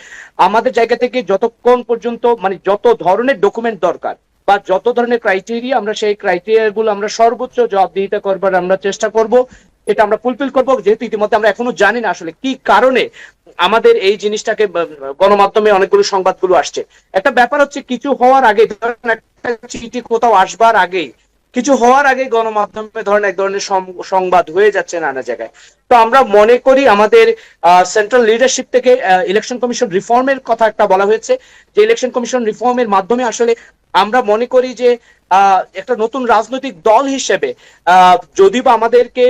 আমাদের জায়গা থেকে যতক্ষণ পর্যন্ত মানে যত ধরনের ডকুমেন্ট দরকার বা যত ধরনের ক্রাইটেরিয়া, আমরা সেই ক্রাইটেরিয়া গুলো আমরা সর্বোচ্চ জবাবদিহিতা করবার আমরা চেষ্টা করব, এটা আমরা ফুলফিল করবো। যেহেতু ইতিমধ্যে আমরা এখনো জানি না আসলে কি কারণে আমাদের এই জিনিসটাকে গণমাধ্যমে অনেকগুলো সংবাদগুলো আসছে। একটা ব্যাপার হচ্ছে কিছু হওয়ার আগে, ধরেন একটা চিঠি কোথাও আসবার আগেই, কিছু হওয়ার আগে গণমাধ্যমে ধরেন এক ধরনের সংবাদ হয়ে যাচ্ছে নানা জায়গায়। তো আমরা মনে করি আমাদের সেন্ট্রাল লিডারশিপ থেকে ইলেকশন কমিশন রিফর্মের কথা একটা বলা হয়েছে, যে ইলেকশন কমিশন রিফর্মের মাধ্যমে আসলে আমরা মনে করি যে একটা নতুন রাজনৈতিক দল হিসেবে যদি বা আমাদেরকে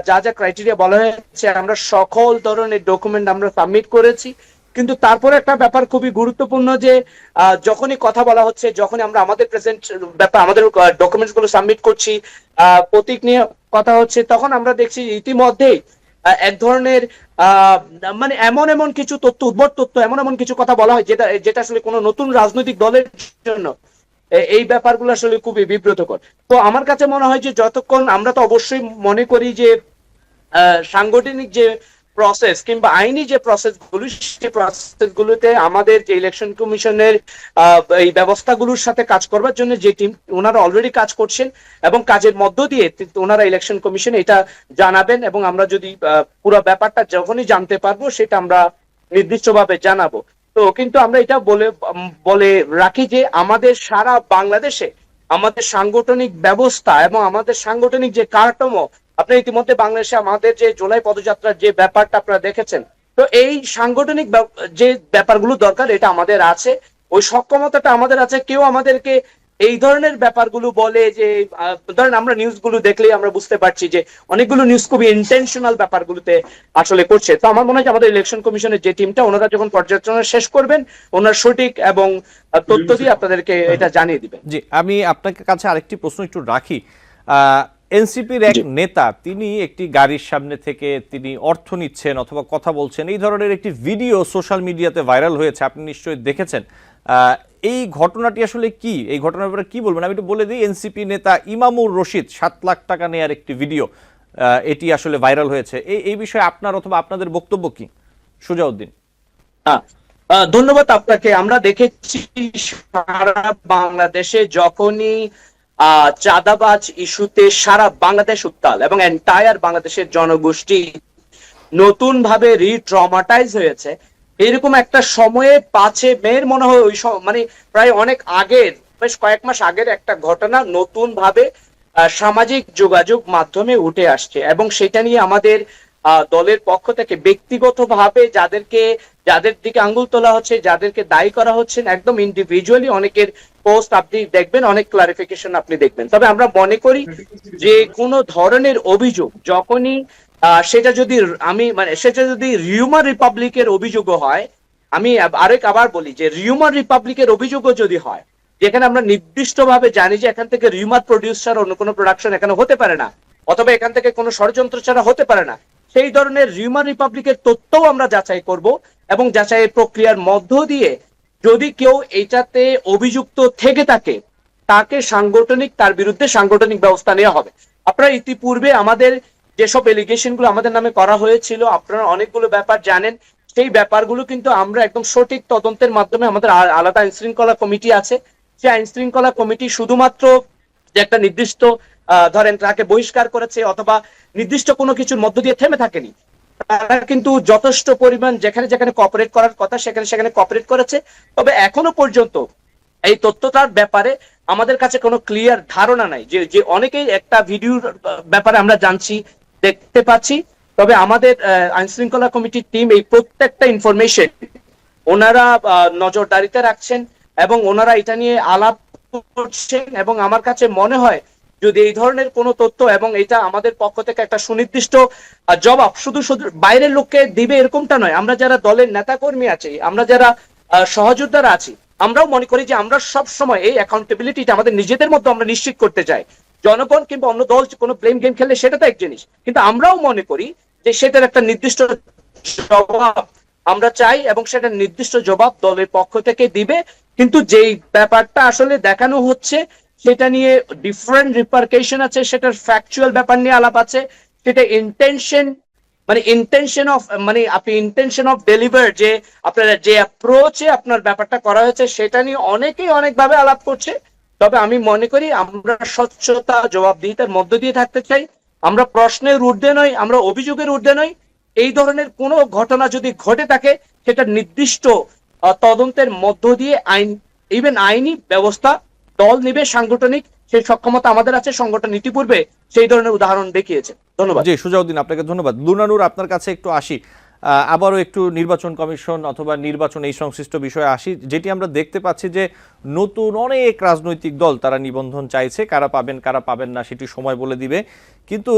যা যা ক্রাইটেরিয়া বলা হয়েছে আমরা সকল ধরনের ডকুমেন্ট আমরা সাবমিট করেছি, কিন্তু তারপরে একটা ব্যাপার খুবই গুরুত্বপূর্ণ যে যখনই কথা বলা হচ্ছে, যখন আমরা আমাদের প্রেজেন্ট ব্যাপার আমাদের ডকুমেন্টস গুলো সাবমিট করছি, প্রতীক নিয়ে কথা হচ্ছে, তখন আমরা দেখছি ইতিমধ্যেই এক ধরনের মানে এমন কিছু তথ্য, উদ্ভট তথ্য, এমন কিছু কথা বলা হয় যেটা আসলে কোনো নতুন রাজনৈতিক দলের জন্য এই ব্যাপারগুলো আসলে খুবই বিব্রতকর। তো আমার কাছে মনে হয় যে যতক্ষণ আমরা তো অবশ্যই মনে করি যে সাংগঠনিক যে প্রসেস কিংবা আইনি যে প্রসেস গুলো, সেই প্রসেস গুলোতে আমাদের যে ইলেকশন কমিশনের এই ব্যবস্থাগুলোর সাথে কাজ করবার জন্য যে টিম, ওনারা অলরেডি কাজ করছেন, এবং কাজের মধ্য দিয়ে ওনারা ইলেকশন কমিশন এটা জানাবেন, এবং আমরা যদি পুরো ব্যাপারটা যখনই জানতে পারবো সেটা আমরা নির্দিষ্টভাবে জানাবো। তো কিন্তু আমরা এটা বলে রাখি যে আমাদের সারা বাংলাদেশে আমাদের সাংগঠনিক ব্যবস্থা এবং আমাদের সাংগঠনিক যে কাঠামো, আপনার ইতিমধ্যে বাংলাদেশে আমাদের যে জুলাই পদযাত্রার যে ব্যাপারটা আপনারা দেখেছেন, তো এই সাংগঠনিক যে ব্যাপারগুলো দরকার এটা আমাদের আছে, ওই সক্ষমতাটা আমাদের আছে। কেউ আমাদেরকে এই ধরনের ব্যাপারগুলো বলে যে ধরেন আমরা নিউজগুলো দেখলেই আমরা বুঝতে পারছি যে অনেকগুলো নিউজ খুবই ইন্টেনশনাল ব্যাপারগুলোতে আসলে করছে। তো আমার মনে হয় আমাদের ইলেকশন কমিশনের যে টিমটা, ওনারা যখন পর্যালোচনা শেষ করবেন, ওনার সঠিক এবং তথ্য দিয়ে আপনাদেরকে এটা জানিয়ে দিবেন। জি, আমি আপনার কাছে আরেকটি প্রশ্ন একটু রাখি। এনসিপির এক নেতা, তিনি একটি গাড়ির সামনে থেকে তিনি অর্থ নিচ্ছেন অথবা কথা বলছেন, এই ধরনের একটি ভিডিও সোশ্যাল মিডিয়াতে ভাইরাল হয়েছে, আপনি নিশ্চয়ই দেখেছেন। এই ঘটনাটি আসলে কি, এই ঘটনার ব্যাপারে কি বলবেন? আমি একটু বলে দিই, এনসিপি নেতা ইমামুর রশিদ 7 লাখ টাকা নেয়ার একটি ভিডিও এটি আসলে ভাইরাল হয়েছে। এই বিষয়ে আপনার অথবা আপনাদের বক্তব্য কি, সুজাউদ্দিন? ধন্যবাদ আপনাকে। আমরা দেখেছি সারা বাংলাদেশে যখনই চাঁদাবাজ ইস্যুতে সারা বাংলাদেশ উত্তাল, এবং এন্টায়ার বাংলাদেশের জনগোষ্ঠী নতুন ভাবে রিট্রমাটাইজ হয়েছে, এরকম একটা সময়ে 5 মে মনে হয় ওই মানে প্রায় অনেক আগের, বেশ কয়েক মাস আগের একটা ঘটনা নতুন ভাবে সামাজিক যোগাযোগ মাধ্যমে উঠে আসছে, এবং সেটা নিয়ে আমাদের দলের পক্ষ থেকে ব্যক্তিগতভাবে যাদের দিকে আঙ্গুল তোলা হচ্ছে, যাদেরকে দায়ী করা হচ্ছে, একদম ইন্ডিভিজুয়ালি অনেকের পোস্ট আপনি দেখবেন, অনেক ক্লারিফিকেশন আপনি দেখবেন। তবে আমরা মনে করি যে কোনো ধরনের অভিযোগ যখনই সেটা যদি রিউমার রিপাবলিকের অভিযোগও হয়, আমি আবার বলি যে রিউমার রিপাবলিকের অভিযোগও যদি হয়, যেখানে আমরা নির্দিষ্টভাবে জানি যে এখান থেকে রিউমার প্রডিউস ছাড়া অন্য কোনো প্রোডাকশন এখানে হতে পারে না, অথবা এখান থেকে কোনো ষড়যন্ত্র ছাড়া হতে পারে না, সেই ধরনের রিউমার রিপাবলিকের তথ্যও আমরা যাচাই করব এবং যাচাইয়ের প্রক্রিয়ার মধ্য দিয়ে যদি কেউ এটাতে অভিযুক্ত থেকে থাকে, তার বিরুদ্ধে সাংগঠনিক ব্যবস্থা নেওয়া হবে। আপনারা ইতিপূর্বে আমাদের যেসব এলিগেশন গুলো আমাদের নামে করা হয়েছিল, আপনারা অনেকগুলো ব্যাপার জানেন, সেই ব্যাপারগুলো কিন্তু আমরা একদম সঠিক তদন্তের মাধ্যমে, আমাদের আলাদা আইন শৃঙ্খলা কমিটি আছে, সেই আইন শৃঙ্খলা কমিটি শুধুমাত্র যে একটা নির্দিষ্ট ধরেন তাকে বহিষ্কার করেছে অথবা নির্দিষ্ট কোনো কিছুর মধ্য দিয়ে থেমে থাকেনি, তারা কিন্তু যথেষ্ট পরিমাণ যেখানে যেখানে কপারেট করার কথা সেখানে কপারেট করেছে। তবে এখনো পর্যন্ত এই তথ্যটার ব্যাপারে আমাদের কাছে কোনো ক্লিয়ার ধারণা নাই, যে অনেকেই একটা ভিডিওর ব্যাপারে আমরা জানছি, দেখতে পাচ্ছি। তবে আমাদের আইন শৃঙ্খলা কমিটির টিম এই প্রত্যেকটা ইনফরমেশন ওনারা নজরদারিতে রাখছেন এবং ওনারা এটা নিয়ে আলাপ করছেন, এবং আমার কাছে মনে হয় যদি এই ধরনের কোনো তথ্য এবং এটা আমাদের পক্ষ থেকে একটা সুনির্দিষ্ট জবাব শুধু বাইরের লোককে দিবে এরকমটা নয়, আমরা যারা দলের নেতা কর্মী আছি, আমরা যারা সহযোদ্ধারা আছি, আমরাও মনে করি যে আমরা সব সময় এই অ্যাকাউন্টেবিলিটিটা আমাদের নিজেদের মধ্যে আমরা নিশ্চিত করতে চাই। জনগণ কিংবা অন্য দল কোনো ব্লেম গেম খেললে সেটা তো এক জিনিস, কিন্তু আমরাও মনে করি যে সেটার একটা নির্দিষ্ট জবাব আমরা চাই এবং সেটা নির্দিষ্ট জবাব দলের পক্ষ থেকে দিবে। কিন্তু যেই ব্যাপারটা আসলে দেখানো হচ্ছে সেটা নিয়ে ডিফারেন্ট রিপারকেশন আছে, সেটার ফ্যাকচুয়াল ব্যাপার নিয়ে আলাপ আছে, সেটা ইন্টেনশন অফ ডেলিভার, যে আপনারা যে অ্যাপ্রোচে আপনার ব্যাপারটা করা হয়েছে সেটা নিয়ে অনেকেই অনেকভাবে আলাপ করছে। তবে আমি মনে করি আমরা স্বচ্ছতা, জবাবদিহিতার মধ্য দিয়ে থাকতে চাই। আমরা প্রশ্নের ঊর্ধ্বে নই, আমরা অভিযোগের ঊর্ধ্বে নই। এই ধরনের কোনো ঘটনা যদি ঘটে থাকে সেটা নির্দিষ্ট তদন্তের মধ্য দিয়ে আইনি ব্যবস্থা দল নিবে, সাংগঠনিক সেই সক্ষমতা আমাদের আছে, সংগঠন ইতিপূর্বে সেই ধরনের উদাহরণ দেখিয়েছে। ধন্যবাদ। জি, সুজাউদ্দিন, আপনাকে ধন্যবাদ। লুনানুর, আপনার কাছে একটু আসি, আবারও একটু নির্বাচন কমিশন অথবা নির্বাচন এই সংশ্লিষ্ট বিষয়ে আসি, যেটি আমরা দেখতে পাচ্ছি যে নতুন অনেক রাজনৈতিক দল তারা নিবন্ধন চাইছে, কারা পাবেন না সেটি সময় বলে দিবে। কিন্তু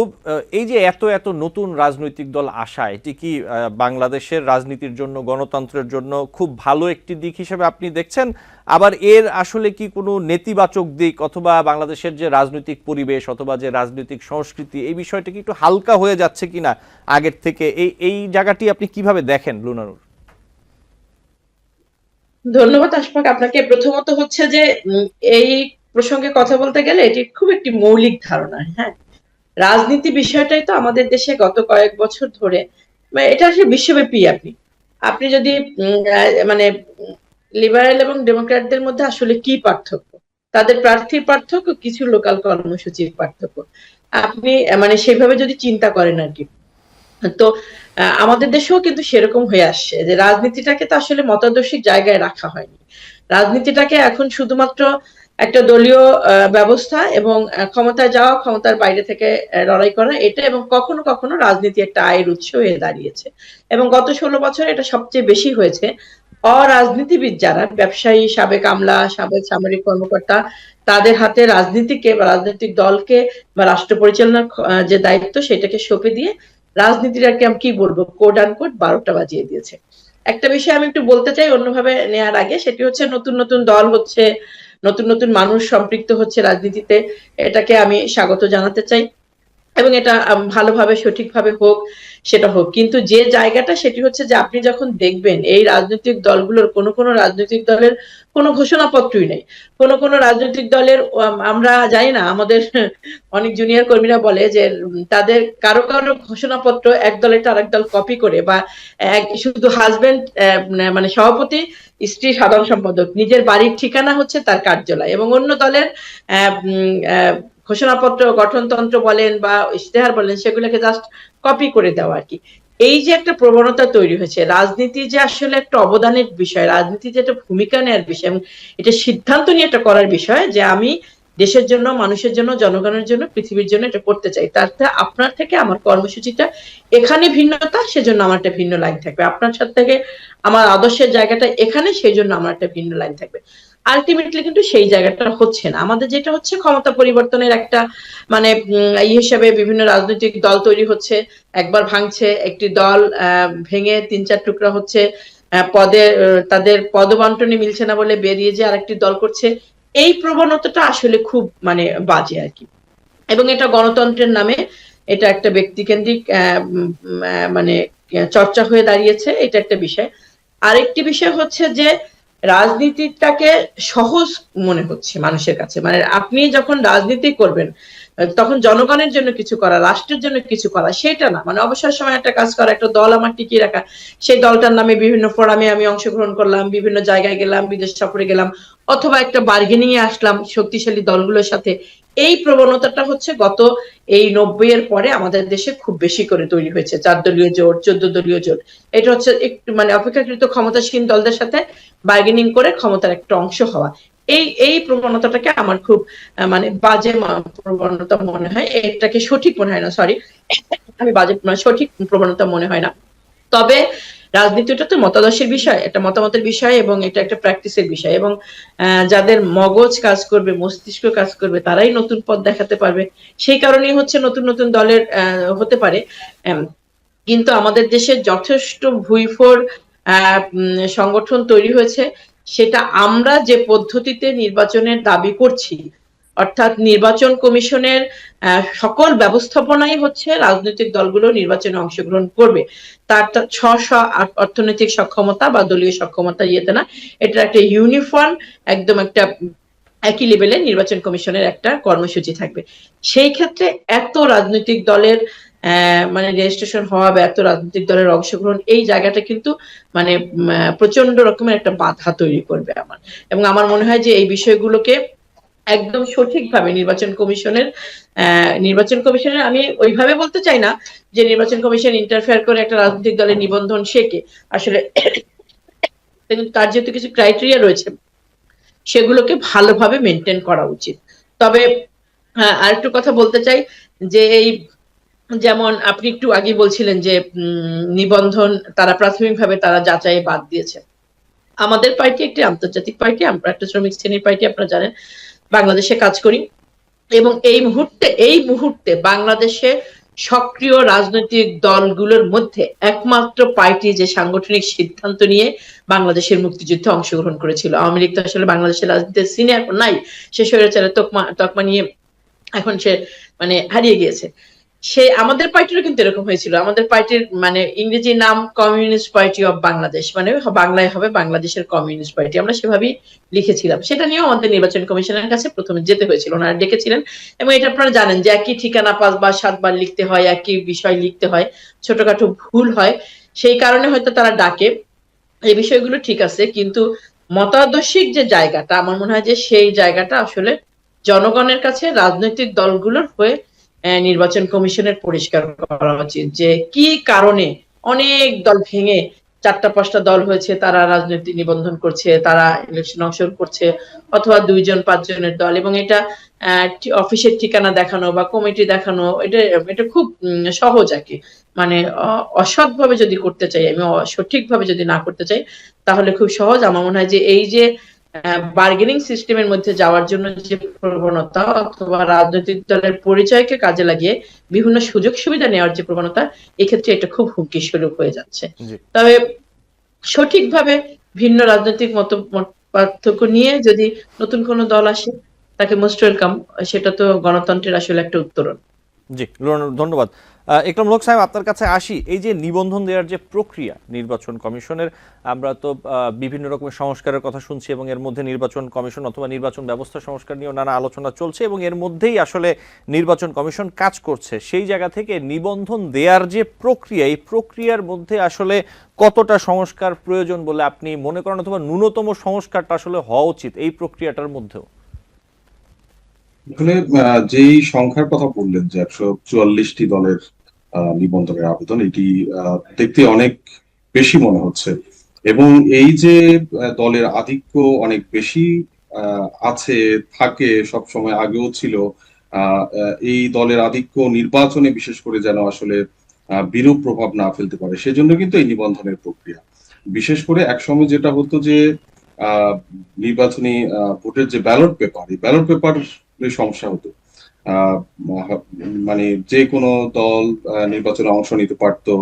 এই যে এত এত নতুন রাজনৈতিক দল আসা, এটি কি বাংলাদেশের রাজনীতির জন্য, গণতন্ত্রের জন্য খুব ভালো একটি দিক হিসেবে আপনি দেখছেন? আবার এর আসলে কি কোনো নেতিবাচক দিক অথবা বাংলাদেশের যে রাজনৈতিক পরিবেশ অথবা যে রাজনৈতিক সংস্কৃতি, এই বিষয়টা কি একটু হালকা হয়ে যাচ্ছে কিনা আগের থেকে, এই জায়গাটি আপনি কিভাবে দেখেন লুনানুর? ধন্যবাদ আশফাক আপনাকে। প্রথমত হচ্ছে যে এই প্রসঙ্গে কথা বলতে গেলে এটি খুব একটি মৌলিক ধারণা। হ্যাঁ, রাজনীতি বিষয়টাই তো আমাদের দেশে গত কয়েক বছর ধরে, এটা আসলে বিশ্বব্যাপী। আপনি যদি মানে লিবারেল এবং ডেমোক্র্যাটদের মধ্যে আসলে কি পার্থক্য, তাদের প্রার্থীর পার্থক্য, কিছু লোকাল কর্মসূচির পার্থক্য, আপনি সেভাবে যদি চিন্তা করেন আর কি, তো আমাদের দেশেও কিন্তু সেরকম হয়ে আসছে যে রাজনীতিটাকে তো আসলে মতাদর্শিক জায়গায় রাখা হয়নি। রাজনীতিটাকে এখন শুধুমাত্র একটা দলীয় ব্যবস্থা এবং ক্ষমতায় যাওয়া, ক্ষমতার বাইরে থেকে লড়াই করা, এটা, এবং কখনো কখনো রাজনীতি একটা আয়ের উৎস হয়ে দাঁড়িয়েছে। এবং গত 16 বছরে এটা সবচেয়ে বেশি হয়েছে। অরাজনীতিবিদ যারা, ব্যবসায়ী, সাবেক আমলা, সাবেক সামরিক কর্মকর্তা, তাদের হাতে রাজনীতিকে বা রাজনৈতিক দলকে বা রাষ্ট্র পরিচালনার যে দায়িত্ব সেটাকে সঁপে দিয়ে রাজনীতির আর কি আমি কি বলবো, কোড আন কোড 12টা বাজিয়ে দিয়েছে। একটা বিষয় আমি একটু বলতে চাই অন্যভাবে নেয়ার আগে, সেটি হচ্ছে নতুন নতুন দল হচ্ছে, নতুন নতুন মানুষ সম্পৃক্ত হচ্ছে রাজনীতিতে, এটাকে আমি স্বাগত জানাতে চাই এবং এটা ভালোভাবে সঠিকভাবে হোক, সেটা হোক। কিন্তু যে জায়গাটা সেটি হচ্ছে যে আপনি যখন দেখবেন এই রাজনৈতিক দলগুলোর কোনো রাজনৈতিক দলের কোনো ঘোষণাপত্রই নেই, কোনো রাজনৈতিক দলের, আমরা জানি না, আমাদের অনেক জুনিয়র কর্মীরা বলে যে তাদের কারো ঘোষণাপত্র এক দলের আরেক দল কপি করে, বা শুধু হাজবেন্ড সভাপতি, স্ত্রী সাধারণ সম্পাদক, নিজের বাড়ির ঠিকানা হচ্ছে তার কার্যালয়, এবং অন্য দলের ঘোষণাপত্র, গঠনতন্ত্র বলেন বা ইশতেহার বলেন, সেগুলোকে জাস্ট কপি করে দেওয়া আর কি। এই যে একটা প্রবণতা তৈরি হয়েছে, রাজনীতি যে আসলে একটা অবদানের বিষয়, রাজনীতি যে একটা ভূমিকা নেওয়ার বিষয় এবং এটা সিদ্ধান্ত নিয়ে এটা করার বিষয়, যে আমি দেশের জন্য, মানুষের জন্য, জনগণের জন্য, পৃথিবীর জন্য এটা করতে চাই। তাতে আপনার থেকে আমার কর্মসূচিটা এখানে ভিন্নতা, সেজন্য আমার একটা ভিন্ন লাইন থাকবে। আপনার সাথে থেকে আমার আদর্শের জায়গাটা এখানে, সেই জন্য আমার একটা ভিন্ন লাইন থাকবে। আলটিমেটলি কিন্তু সেই জায়গাটা হচ্ছে না। আমাদের যেটা হচ্ছে ক্ষমতা পরিবর্তনের একটা মানে হিসেবে বিভিন্ন রাজনৈতিক দল তৈরি হচ্ছে, একবার ভাঙছে, একটি দল ভেঙে 3-4 টুকরা হচ্ছে, তাদের পদবন্টনে মিলছে না বলে বেরিয়ে যে আরেকটি দল করছে। এই প্রবণতাটা আসলে খুব মানে বাজে আর কি। এবং এটা গণতন্ত্রের নামে এটা একটা ব্যক্তিকেন্দ্রিক মানে চর্চা হয়ে দাঁড়িয়েছে। এটা একটা বিষয়। আরেকটি বিষয় হচ্ছে যে রাজনীতিটাকে সহজ মনে হচ্ছে মানুষের কাছে। মানে আপনি যখন রাজনীতি করবেন তখন জনগণের জন্য কিছু করা, রাষ্ট্রের জন্য কিছু করা, সেটা না। মানে অবসর সময় একটা কাজ করা, একটা দল আমার টিকিয়ে রাখা, সেই দলটার নামে বিভিন্ন ফোরামে আমি অংশগ্রহণ করলাম, বিভিন্ন জায়গায় গেলাম, বিদেশ সফরে গেলাম, অথবা একটা বার্গেনিং এ আসলাম শক্তিশালী দলগুলোর সাথে। এই প্রবণতাটা হচ্ছে গত এই 90-এর পরে আমাদের দেশে খুব বেশি করে তৈরি হয়েছে। 4 দলীয় জোট, 14 দলীয় জোট। এটা হচ্ছে একটু মানে অপেক্ষাকৃত ক্ষমতাসীন দলদের সাথে বার্গেনিং করে ক্ষমতার একটা অংশ হওয়া। এই প্রবণতাটাকে আমার খুব মানে বাজে প্রবণতা মনে হয়। এটাকে সঠিক মনে হয় না, সরি, আমি বাজে সঠিক প্রবণতা মনে হয় না। তবে রাজনীতিটা তো মতাদর্শের বিষয়, এটা মতামতের বিষয়, এবং এটা একটা প্র্যাকটিসের বিষয়। এবং যাদের মগজ কাজ করবে, মস্তিষ্ক কাজ করবে, তারাই নতুন পথ দেখাতে পারবে। সেই কারণেই হচ্ছে নতুন নতুন দলের হতে পারে। কিন্তু আমাদের দেশে যথেষ্ট ভুইফোর সংগঠন তৈরি হয়েছে। সেটা আমরা যে পদ্ধতিতে নির্বাচনের দাবি করছি, অর্থাৎ নির্বাচন কমিশনের সকল ব্যবস্থাপনাই হচ্ছে রাজনৈতিক দলগুলো নির্বাচনে অংশগ্রহণ করবে। তার অর্থনৈতিক সক্ষমতা বা দলীয় সক্ষমতা ইয়েতে না, এটা একটা ইউনিফর্ম, একদম একটা একই লেভেলে নির্বাচন কমিশনের একটা কর্মসূচি থাকবে। সেই ক্ষেত্রে এত রাজনৈতিক দলের মানে রেজিস্ট্রেশন হওয়া বা এত রাজনৈতিক দলের অংশগ্রহণ, এই জায়গাটা কিন্তু মানে প্রচন্ড রকমের একটা বাধা তৈরি করবে আমার। এবং আমার মনে হয় যে এই বিষয়গুলোকে একদম সঠিকভাবে নির্বাচন কমিশনের আমি ওইভাবে বলতে চাই না যে নির্বাচন কমিশন ইন্টারফেয়ার করে একটা রাজনৈতিক দলের নিবন্ধন শেখে আসলে, তার যেহেতু কিছু ক্রাইটেরিয়া রয়েছে, সেগুলোকে ভালোভাবে মেনটেন করা উচিত। তবে আরেকটু কথা বলতে চাই যে এই যেমন আপনি একটু আগে বলছিলেন যে নিবন্ধন তারা প্রাথমিকভাবে তারা যাচাই বাদ দিয়েছে। আমাদের পার্টি একটি আন্তর্জাতিক পার্টি, আমরা একটা শ্রমিক শ্রেণীর পার্টি, আপনারা জানেন, বাংলাদেশে কাজ করি। এবং এই মুহূর্তে বাংলাদেশে সক্রিয় রাজনৈতিক দলগুলোর মধ্যে একমাত্র পার্টি যে সাংগঠনিক সিদ্ধান্ত নিয়ে বাংলাদেশের মুক্তিযুদ্ধে অংশগ্রহণ করেছিল। আওয়ামী লীগ তো আসলে বাংলাদেশের রাজনীতির সিনে এখন নাই, সে স্বৈরাচারের তকমা নিয়ে এখন সে মানে হারিয়ে গিয়েছে। আমাদের পার্টিরও কিন্তু এরকম হয়েছিল। আমাদের পার্টির মানে ইংরেজি নাম কমিউনিস্ট পার্টি অফ বাংলাদেশ, মানে বাংলায় হবে বাংলাদেশের কমিউনিস্ট পার্টি, আমরা সেভাবেই লিখেছিলাম। সেটা নিয়েও আমাদের নির্বাচন কমিশনের কাছে প্রথমে যেতে হয়েছিল, ওনারা ডেকেছিলেন। এবং এটা আপনারা জানেন যে একই ঠিকানা 5 বা 7 বার লিখতে হয়, একই বিষয় লিখতে হয়, ছোটখাটো ভুল হয়, সেই কারণে হয়তো তারা ডাকে। এই বিষয়গুলো ঠিক আছে, কিন্তু মতাদর্শিক যে জায়গাটা, আমার মনে হয় যে সেই জায়গাটা আসলে জনগণের কাছে রাজনৈতিক দলগুলোর হয়ে নির্বাচন কমিশনের পরিষ্কার করা উচিত যে কি কারণে অনেক দল ভেঙে 4টা-5টা দল হয়েছে, তারা রাজনৈতিক নিবন্ধন করছে, তারা ইলেকশন অংশগ্রহণ করছে, অথবা 2-5 জনের দল। এবং এটা অফিসের ঠিকানা দেখানো বা কমিটি দেখানো, এটা খুব সহজ আর কি। মানে অসৎভাবে যদি করতে চাই, আমি সঠিকভাবে যদি না করতে চাই, তাহলে খুব সহজ। আমার মনে হয় যে এই যে বার্গেনিং সিস্টেমের মধ্যে যাওয়ার জন্য যে প্রবণতা, অথবা রাজনৈতিক দলের পরিচয়কে কাজে লাগিয়ে বিভিন্ন সুযোগ সুবিধা নেওয়ার যে প্রবণতা, এক্ষেত্রে এটা খুব হুমকি স্বরূপ হয়ে যাচ্ছে। তবে সঠিকভাবে ভিন্ন রাজনৈতিক মত পার্থক্য নিয়ে যদি নতুন কোনো দল আসে, তাকে মোস্ট ওয়েলকাম, সেটা তো গণতন্ত্রের আসলে একটা উত্তরণ। জি, ধন্যবাদ। একরাম লোক সাহেব, আপনার কাছে আসি। এই যে নিবন্ধন দেওয়ার যে প্রক্রিয়া নির্বাচন কমিশনের, আমরা তো বিভিন্ন রকমের সংস্কারের কথা শুনছি, এবং এর মধ্যে নির্বাচন কমিশন অথবা নির্বাচন ব্যবস্থা সংস্কার নিয়েও নানা আলোচনা চলছে, এবং এর মধ্যেই আসলে নির্বাচন কমিশন কাজ করছে। সেই জায়গা থেকে নিবন্ধন দেওয়ার যে প্রক্রিয়া, এই প্রক্রিয়ার মধ্যে আসলে কতটা সংস্কার প্রয়োজন বলে আপনি মনে করেন, অথবা ন্যূনতম সংস্কারটা আসলে হওয়া উচিত এই প্রক্রিয়াটার মধ্যেও? আসলে যেই সংখ্যার কথা বললেন যে 144টি দলের নিবন্ধনের আবেদন, এটি দেখতে অনেক বেশি মনে হচ্ছে। এবং এই যে দলের আধিক্য অনেক বেশি আছে, থাকে, সব সময় আগেও ছিল, এই দলের আধিক্য নির্বাচনে বিশেষ করে যেন আসলে বিরূপ প্রভাব না ফেলতে পারে, সেজন্য কিন্তু এই নিবন্ধনের প্রক্রিয়া। বিশেষ করে একসময় যেটা হতো যে আহ, নির্বাচনী ভোটের যে ব্যালট পেপার, এই ব্যালট পেপার সমস্যা হতো। আহ, মানে যে কোনো দল নির্বাচনে অংশ নিতে পারতো,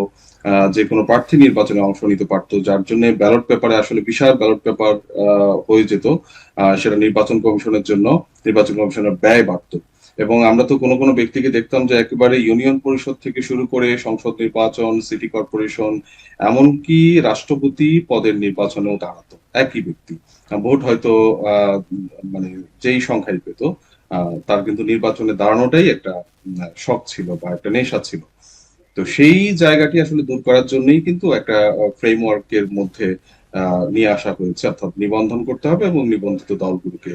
যে কোনো প্রার্থী নির্বাচনে অংশ নিতে পারতো, যার জন্য ব্যালট পেপারে আসলে বিশাল ব্যালট পেপার হয়ে যেত। সেটা নির্বাচন কমিশনের জন্য, নির্বাচন কমিশনের ব্যয় বাড়তো। এবং আমরা তো কোনো কোনো ব্যক্তিকে দেখতাম যে একেবারে ইউনিয়ন পরিষদ থেকে শুরু করে সংসদ নির্বাচন, সিটি কর্পোরেশন, এমনকি রাষ্ট্রপতি পদের নির্বাচনেও দাঁড়াতো একই ব্যক্তি। ভোট হয়তো মানে যেই সংখ্যাই পেত, তার কিন্তু নির্বাচনে দাঁড়ানোটাই একটা শখ ছিল বা একটা নেশা ছিল। তো সেই জায়গাটি আসলে দূর করার জন্যই কিন্তু একটা ফ্রেমওয়ার্কের মধ্যে নিয়ে আসা হয়েছে, অর্থাৎ নিবন্ধন করতে হবে এবং নিবন্ধিত দলগুলোকে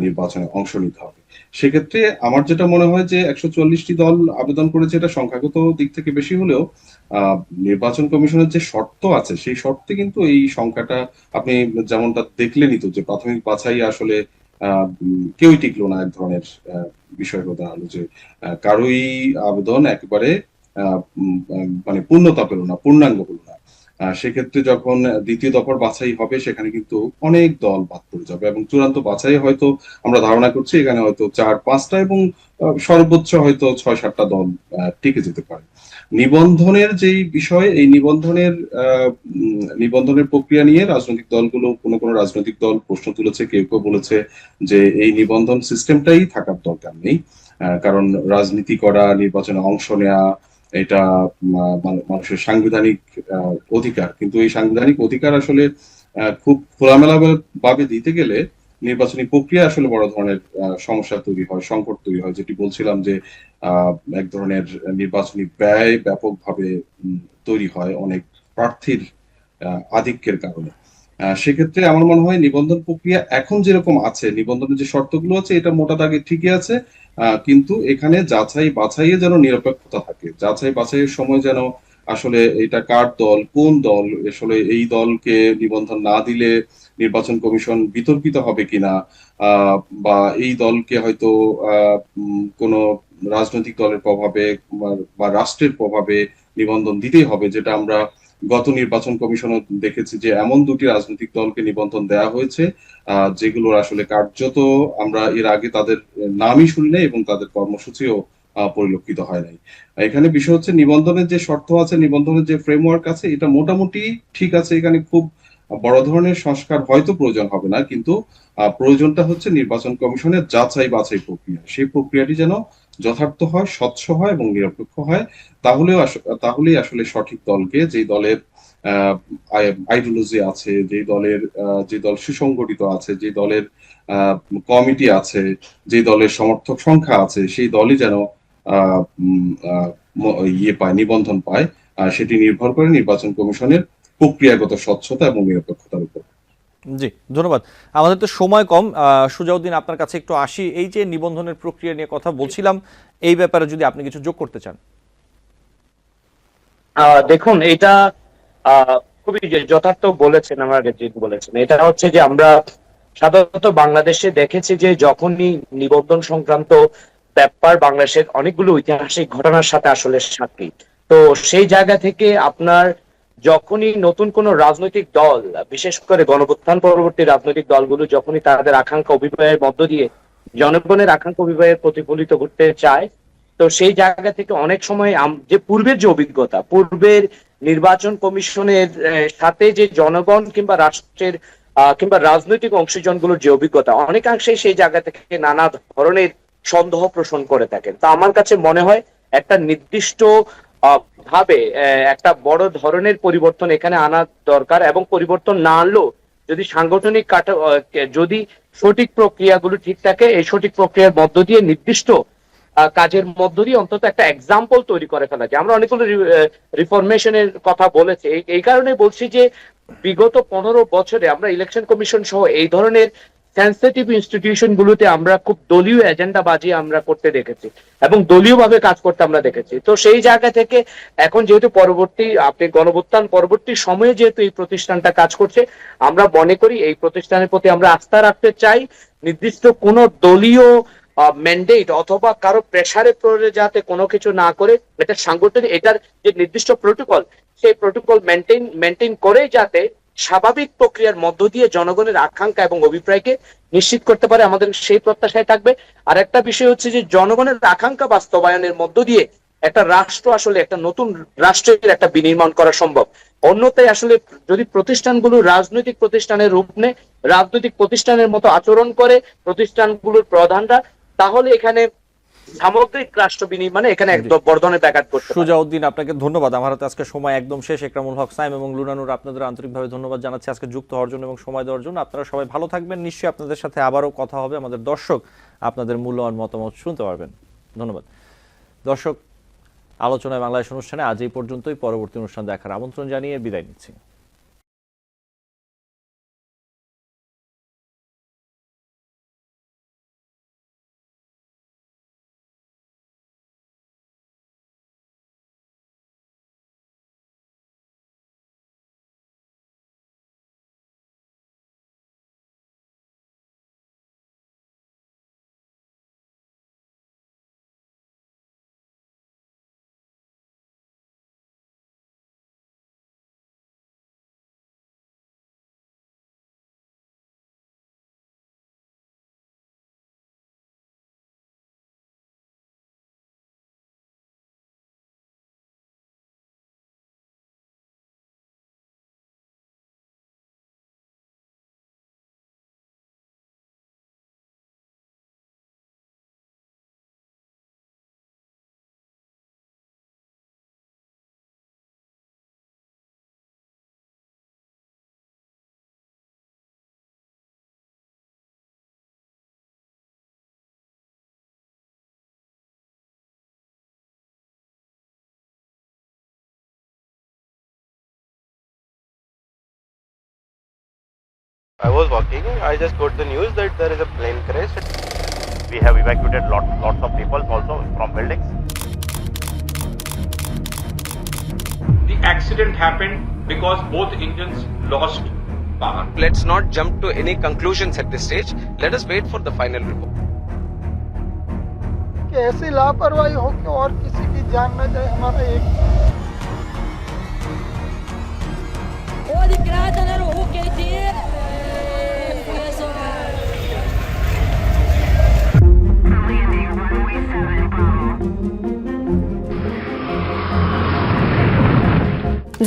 নির্বাচনে অংশ নিতে হবে। সেক্ষেত্রে আমার যেটা মনে হয় যে 144টি দল আবেদন করেছে, এটা সংখ্যাগত দিক থেকে বেশি হলেও নির্বাচন কমিশনের যে শর্ত আছে সেই শর্তে কিন্তু এই সংখ্যাটা, আপনি যেমনটা দেখলেনই তো, যে প্রাথমিক বাছাই আসলে কেউই টিকলো না, এক ধরনের বিষয় হতে হলো যে কারোই আবেদন একেবারে মানে পূর্ণতা পেল না, পূর্ণাঙ্গ হলো না। সেক্ষেত্রে যখন দ্বিতীয় দফার বাছাই হবে, সেখানে কিন্তু অনেক দল বাদ পড়ে যাবে এবং চূড়ান্ত বাছাই হয়তো আমরা ধারণা করছি এখানে হয়তো 4-5টা এবং সর্বোচ্চ হয়তো 6-7টা দল টিকে যেতে পারে। নিবন্ধনের যেই বিষয়, এই নিবন্ধনের প্রক্রিয়া নিয়ে রাজনৈতিক দলগুলো, কোনো কোনো রাজনৈতিক দল প্রশ্ন তুলেছে, কেউ কেউ বলেছে যে এই নিবন্ধন সিস্টেমটাই থাকার দরকার নেই, কারণ রাজনীতি করা, নির্বাচনে অংশ নেওয়া, এটা মানুষের সাংবিধানিক অধিকার। কিন্তু এই সাংবিধানিক অধিকার আসলে খুব খোলামেলা ভাবে দিতে গেলে নির্বাচনী প্রক্রিয়া আসলে বড় ধরনের সমস্যা তৈরি হয়, সংকট তৈরি হয়, যেটি বলছিলাম যে এক ধরনের নির্বাচনী ব্যয় ব্যাপকভাবে তৈরি হয় অনেক প্রার্থীর আধিক্যের কারণে। সেক্ষেত্রে আমার মনে হয় নিবন্ধন প্রক্রিয়া এখন যেরকম আছে, নিবন্ধনের যে শর্তগুলো আছে, এটা মোটা দাগে ঠিকই আছে, কিন্তু এখানে যাচাই বাছাইয়ে যেন নিরপেক্ষতা থাকে, যাচাই বাছাইয়ের সময় যেন আসলে এটা কার দল, কোন দল, আসলে এই দলকে নিবন্ধন না দিলে নির্বাচন কমিশন বিতর্কিত হবে কিনা, বা এই দলকে হয়তো কোনো রাজনৈতিক দলের প্রভাবে বা রাষ্ট্রের প্রভাবে নিবন্ধন দিতেই হবে, যেটা আমরা গত নির্বাচন কমিশনও দেখেছি যে এমন দুটি রাজনৈতিক দলকে নিবন্ধন দেওয়া হয়েছে যেগুলোর আসলে কার্যত আমরা এর আগে তাদের নামই শুনি নাই এবং তাদের কর্মসূচিও পরিলক্ষিত হয় নাই। এখানে বিষয় হচ্ছে নিবন্ধনের যে শর্ত আছে, নিবন্ধনের যে ফ্রেমওয়ার্ক আছে, এটা মোটামুটি ঠিক আছে। এখানে খুব বড় ধরনের সংস্কার হয়তো প্রয়োজন হবে না, কিন্তু প্রয়োজনটা হচ্ছে নির্বাচন কমিশনের যাচাই বাছাই প্রক্রিয়া, সেই প্রক্রিয়াটি যেন যথার্থ হয়, স্বচ্ছ হয় এবং নিরপেক্ষ হয়। তাহলেই আসলে সঠিক দলকে, যেই দলের আইডিওলজি আছে, যে দল সুসংগঠিত আছে, যে দলের কমিটি আছে, যে দলের সমর্থক সংখ্যা আছে, সেই দলই যেন নিবন্ধন পায়। সেটি নির্ভর করে নির্বাচন কমিশনের প্রক্রিয়াগত স্বচ্ছতা এবং নিরপেক্ষতার উপর। জি, ধন্যবাদ। আমাদের তো সময় কম। সুজাউদ্দিন, আপনার কাছে একটু আসি। এই যে নিবন্ধনের প্রক্রিয়া নিয়ে কথা বলছিলাম, এই ব্যাপারে যদি আপনি কিছু যোগ করতে চান। দেখুন, এটা খুবই যথার্থ বলেছেন, আমার যেটা বলেছেন, এটা হচ্ছে যে আমরা সাধারণত বাংলাদেশে দেখেছি যে যখনই নিবন্ধন সংক্রান্ত ব্যাপার, বাংলাদেশের অনেকগুলো ঐতিহাসিক ঘটনার সাথে আসলে সাক্ষী। তো সেই জায়গা থেকে আপনার যখনই নতুন কোন রাজনৈতিক দল, বিশেষ করে গণপ্রত্যান পরবর্তী রাজনৈতিক দলগুলো যখনই তাদের আকাঙ্ক্ষা অভিপ্রায়ের মধ্য দিয়ে জনগণের আকাঙ্ক্ষা অভিপ্রায়ের প্রতিফলিত করতে চায়, তো সেই জায়গা থেকে অনেক সময় যে পূর্বের যে অভিজ্ঞতা, পূর্বের নির্বাচন কমিশনের সাথে যে জনগণ কিংবা রাষ্ট্রের কিংবা রাজনৈতিক অংশীজনগুলোর যে অভিজ্ঞতা, অনেকাংশেই সেই জায়গা থেকে নানা ধরনের সন্দেহ পোষণ করে থাকেন। তা আমার কাছে মনে হয় একটা নির্দিষ্ট ভাবে একটা বড় ধরনের পরিবর্তন এখানে আনা দরকার, এবং পরিবর্তন না আনলেও যদি সাংগঠনিক যদি সঠিক প্রক্রিয়াগুলো ঠিক থাকে, এই সঠিক প্রক্রিয়ার মধ্য দিয়ে নির্দিষ্ট কাজের মধ্য দিয়ে অন্তত একটা এক্সাম্পল তৈরি করে ফেলা যায়। আমরা অনেকগুলো রিফরমেশনের কথা বলেছি, এই কারণে বলছি যে বিগত 15 বছরে আমরা ইলেকশন কমিশন সহ এই ধরনের সেন্সিটিভ ইনস্টিটিউশন গুলোতে আমরা খুব দলীয় এজেন্ডা বাজি আমরা করতে দেখেছি এবং দলীয়ভাবে কাজ করতে আমরা দেখেছি। তো সেই জায়গা থেকে এখন যেহেতু আপনি গণঅভ্যুত্থান পরবর্তী সময়ে যেহেতু এই প্রতিষ্ঠানটা কাজ করছে, আমরা মনে করি এই প্রতিষ্ঠানের প্রতি আমরা আস্থা রাখতে চাই। নির্দিষ্ট কোন দলীয় ম্যান্ডেট অথবা কারো প্রেসারে পড়ে যাতে কোনো কিছু না করে, এটা সাংগঠনিক, এটার যে নির্দিষ্ট প্রোটোকল, সেই প্রোটোকল মেনটেন করে যাতে স্বাভাবিক প্রক্রিয়ার মধ্য দিয়ে জনগণের আকাঙ্ক্ষা এবং অভিপ্রায়কে নিশ্চিত করতে পারে, আমাদের সেই প্রত্যাশায় থাকবে। আর একটা বিষয় হচ্ছে যে জনগণের আকাঙ্ক্ষা বাস্তবায়নের মধ্য দিয়ে একটা রাষ্ট্র, আসলে একটা নতুন রাষ্ট্রের একটা বিনির্মাণ করা সম্ভব। অন্যথায় আসলে যদি প্রতিষ্ঠানগুলো রাজনৈতিক প্রতিষ্ঠানের রূপ নেয়, রাজনৈতিক প্রতিষ্ঠানের মতো আচরণ করে প্রতিষ্ঠানগুলোর প্রধানরা, তাহলে এখানে সামগ্রিক রাষ্ট্র বিনির্মাণে এখানে এক বর্ধনের ব্যাঘাত করতে পারে। সুজাউদ্দিন, আপনাকে ধন্যবাদ। আমার হাতে আজকে সময় একদম শেষ। একরামুল হক সাইম এবং লুনানুর, আপনাদের আন্তরিকভাবে ধন্যবাদ জানাচ্ছি আজকে যুক্ত হওয়ার জন্য এবং সময় দেওয়ার জন্য। আপনারা সবাই ভালো থাকবেন। নিশ্চয়ই আপনাদের সাথে আবারও কথা হবে। আমাদের দর্শক আপনাদের মূল্যবান মতামত শুনতে পারবেন। ধন্যবাদ দর্শক। আলোচনায় বাংলাদেশ অনুষ্ঠানে আজ এই পর্যন্তই। পরবর্তী অনুষ্ঠান দেখার আমন্ত্রণ জানিয়ে বিদায় নিচ্ছি। I was walking, I just got the news that there is a plane crash. We have evacuated lots of people also from buildings. The accident happened because both engines lost power. Let's not jump to any conclusions at this stage. Let us wait for the final report. कि ऐसी लापरवाही हो कि और किसी की जान न जाए। हमारा एक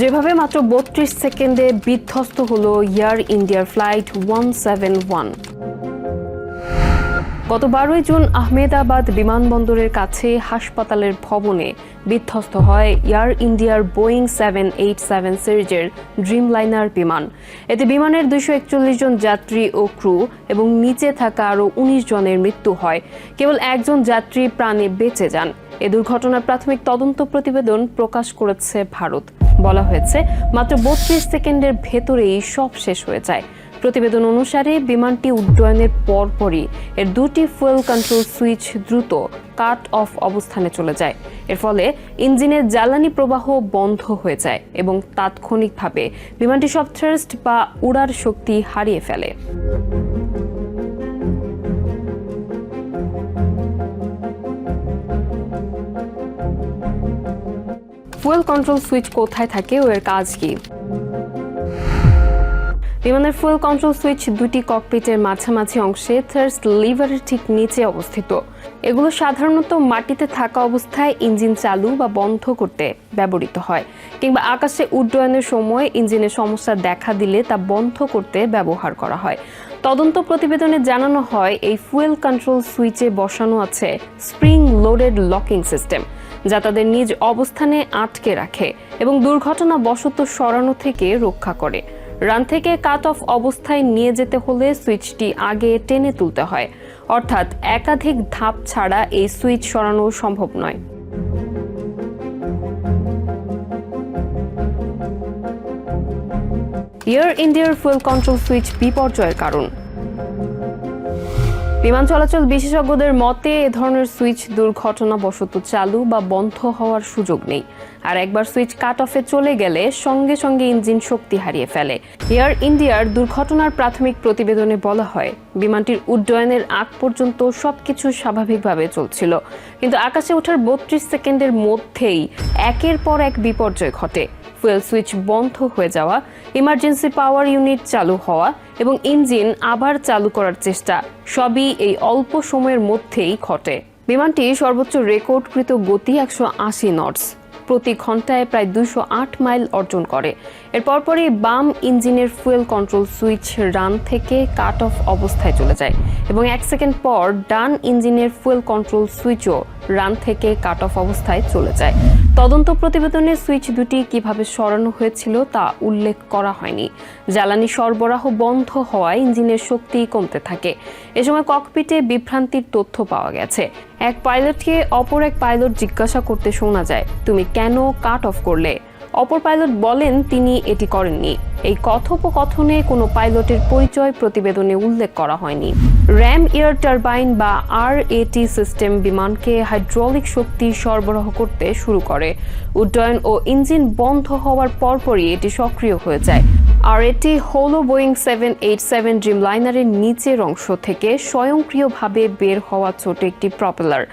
যেভাবে মাত্র 32 সেকেন্ডে বিধ্বস্ত হলো এয়ার ইন্ডিয়ার ফ্লাইট 171। গত 12 জুন আহমেদাবাদ বিমানবন্দরের কাছে হাসপাতালের ভবনে বিধ্বস্ত হয় এয়ার ইন্ডিয়ার বোয়িং 787 সিরিজের ড্রিমলাইনার বিমান। এতে বিমানের 241 জন যাত্রী ও ক্রু এবং নিচে থাকা আরও 19 জনের মৃত্যু হয়। কেবল একজন যাত্রী প্রাণে বেঁচে যান। এ দুর্ঘটনার প্রাথমিক তদন্ত প্রতিবেদন প্রকাশ করেছে ভারত। বলা হয়েছে মাত্র 32 সেকেন্ডের ভেতরেই সব শেষ হয়ে যায়। প্রতিবেদন অনুসারে বিমানটি উড্ডয়নের পরপরই এর দুটি ফুয়েল কন্ট্রোল সুইচ দ্রুত কাট অফ অবস্থানে চলে যায়। এর ফলে ইঞ্জিনের জ্বালানি প্রবাহ বন্ধ হয়ে যায় এবং তাৎক্ষণিকভাবে বিমানটি সব থ্রাস্ট বা উড়ার শক্তি হারিয়ে ফেলে। ফুয়েল কন্ট্রোল সুইচ কোথায় থাকে ও এর কাজ কি? বিমানের ফুয়েল কন্ট্রোল সুইচ দুটি ককপিটের মাঝামাঝি অংশে থ্রাস্ট লিভারের ঠিক নিচে অবস্থিত। এগুলো সাধারণত মাটিতে থাকা অবস্থায় ইঞ্জিন চালু বা বন্ধ করতে ব্যবহৃত হয়, কিংবা আকাশে উড্ডয়নের সময় ইঞ্জিনের সমস্যা দেখা দিলে তা বন্ধ করতে ব্যবহার করা হয়। তদন্ত প্রতিবেদনে জানানো হয় এই ফুয়েল কন্ট্রোল সুইচে বসানো আছে স্প্রিং লোডেড লকিং সিস্টেম, যা তাদের নিজ অবস্থানে আটকে রাখে এবং দুর্ঘটনাবশত সরানো থেকে রক্ষা করে। রান থেকে কাট অফ অবস্থায় নিয়ে যেতে হলে সুইচটি আগে টেনে তুলতে হয়, অর্থাৎ একাধিক ধাপ ছাড়া এই সুইচ সরানো সম্ভব নয়। এয়ার ইন্ডিয়ার ফুয়েল কন্ট্রোল সুইচ বিপর্যয়ের কারণ। বিমান চলাচল বিশেষজ্ঞদের মতে এ ধরনের সুইচ দুর্ঘটনাবশত চালু বা বন্ধ হওয়ার সুযোগ নেই। আর একবার সুইচ কাট অফে চলে গেলে সঙ্গে সঙ্গে ইঞ্জিন শক্তি হারিয়ে ফেলে। এয়ার ইন্ডিয়ার দুর্ঘটনার প্রাথমিক প্রতিবেদনে বলা হয়, বিমানটির উড্ডয়নের আগ পর্যন্ত সবকিছু স্বাভাবিকভাবে চলছিল, কিন্তু আকাশে ওঠার 32 সেকেন্ডের মধ্যেই একের পর এক বিপর্যয় ঘটে। ফুয়েল সুইচ বন্ধ হয়ে যাওয়া, ইমার্জেন্সি পাওয়ার ইউনিট চালু হওয়া এবং ইঞ্জিন আবার চালু করার চেষ্টা সবই এই অল্প সময়ের মধ্যেই ঘটে। বিমানটি সর্বোচ্চ রেকর্ডকৃত গতি 180 নটস, প্রতি ঘন্টায় প্রায় 208 মাইল অর্জন করে। এর পরপরই বাম ইঞ্জিনের ফুয়েল কন্ট্রোল সুইচ রান থেকে কাট অফ অবস্থায় চলে যায় এবং 1 সেকেন্ড পর ডান ইঞ্জিনের ফুয়েল কন্ট্রোল সুইচও রান থেকে কাট অফ অবস্থায় চলে যায়। তদন্ত প্রতিবেদনে সুইচ দুটি কিভাবে সরানো হয়েছিল তা উল্লেখ করা হয়নি। জ্বালানি সরবরাহ বন্ধ হওয়ায় ইঞ্জিনের শক্তি কমতে থাকে। এ সময় ককপিটে বিভ্রান্তির তথ্য পাওয়া গেছে। এক পাইলটকে অপর এক পাইলট জিজ্ঞাসা করতে শোনা যায়, তুমি কেন কাট অফ করলে? অপর পাইলট বলেন তিনি এটি করেননি। এই কথোপকথনে কোনো পাইলটের পরিচয় প্রতিবেদনে উল্লেখ করা হয়নি। র্যাম এয়ার টারবাইন বা RAT সিস্টেম বিমানকে হাইড্রোলিক শক্তি সরবরাহ করতে শুরু করে। উড্ডয়ন ও ইঞ্জিন বন্ধ হওয়ার পরপরই এটি সক্রিয় হয়ে যায়। RAT হলো বোয়িং 787 ড্রিমলাইনারের নিচের অংশ থেকে স্বয়ংক্রিয়ভাবে বের হওয়া ছোট একটি প্রপেলার।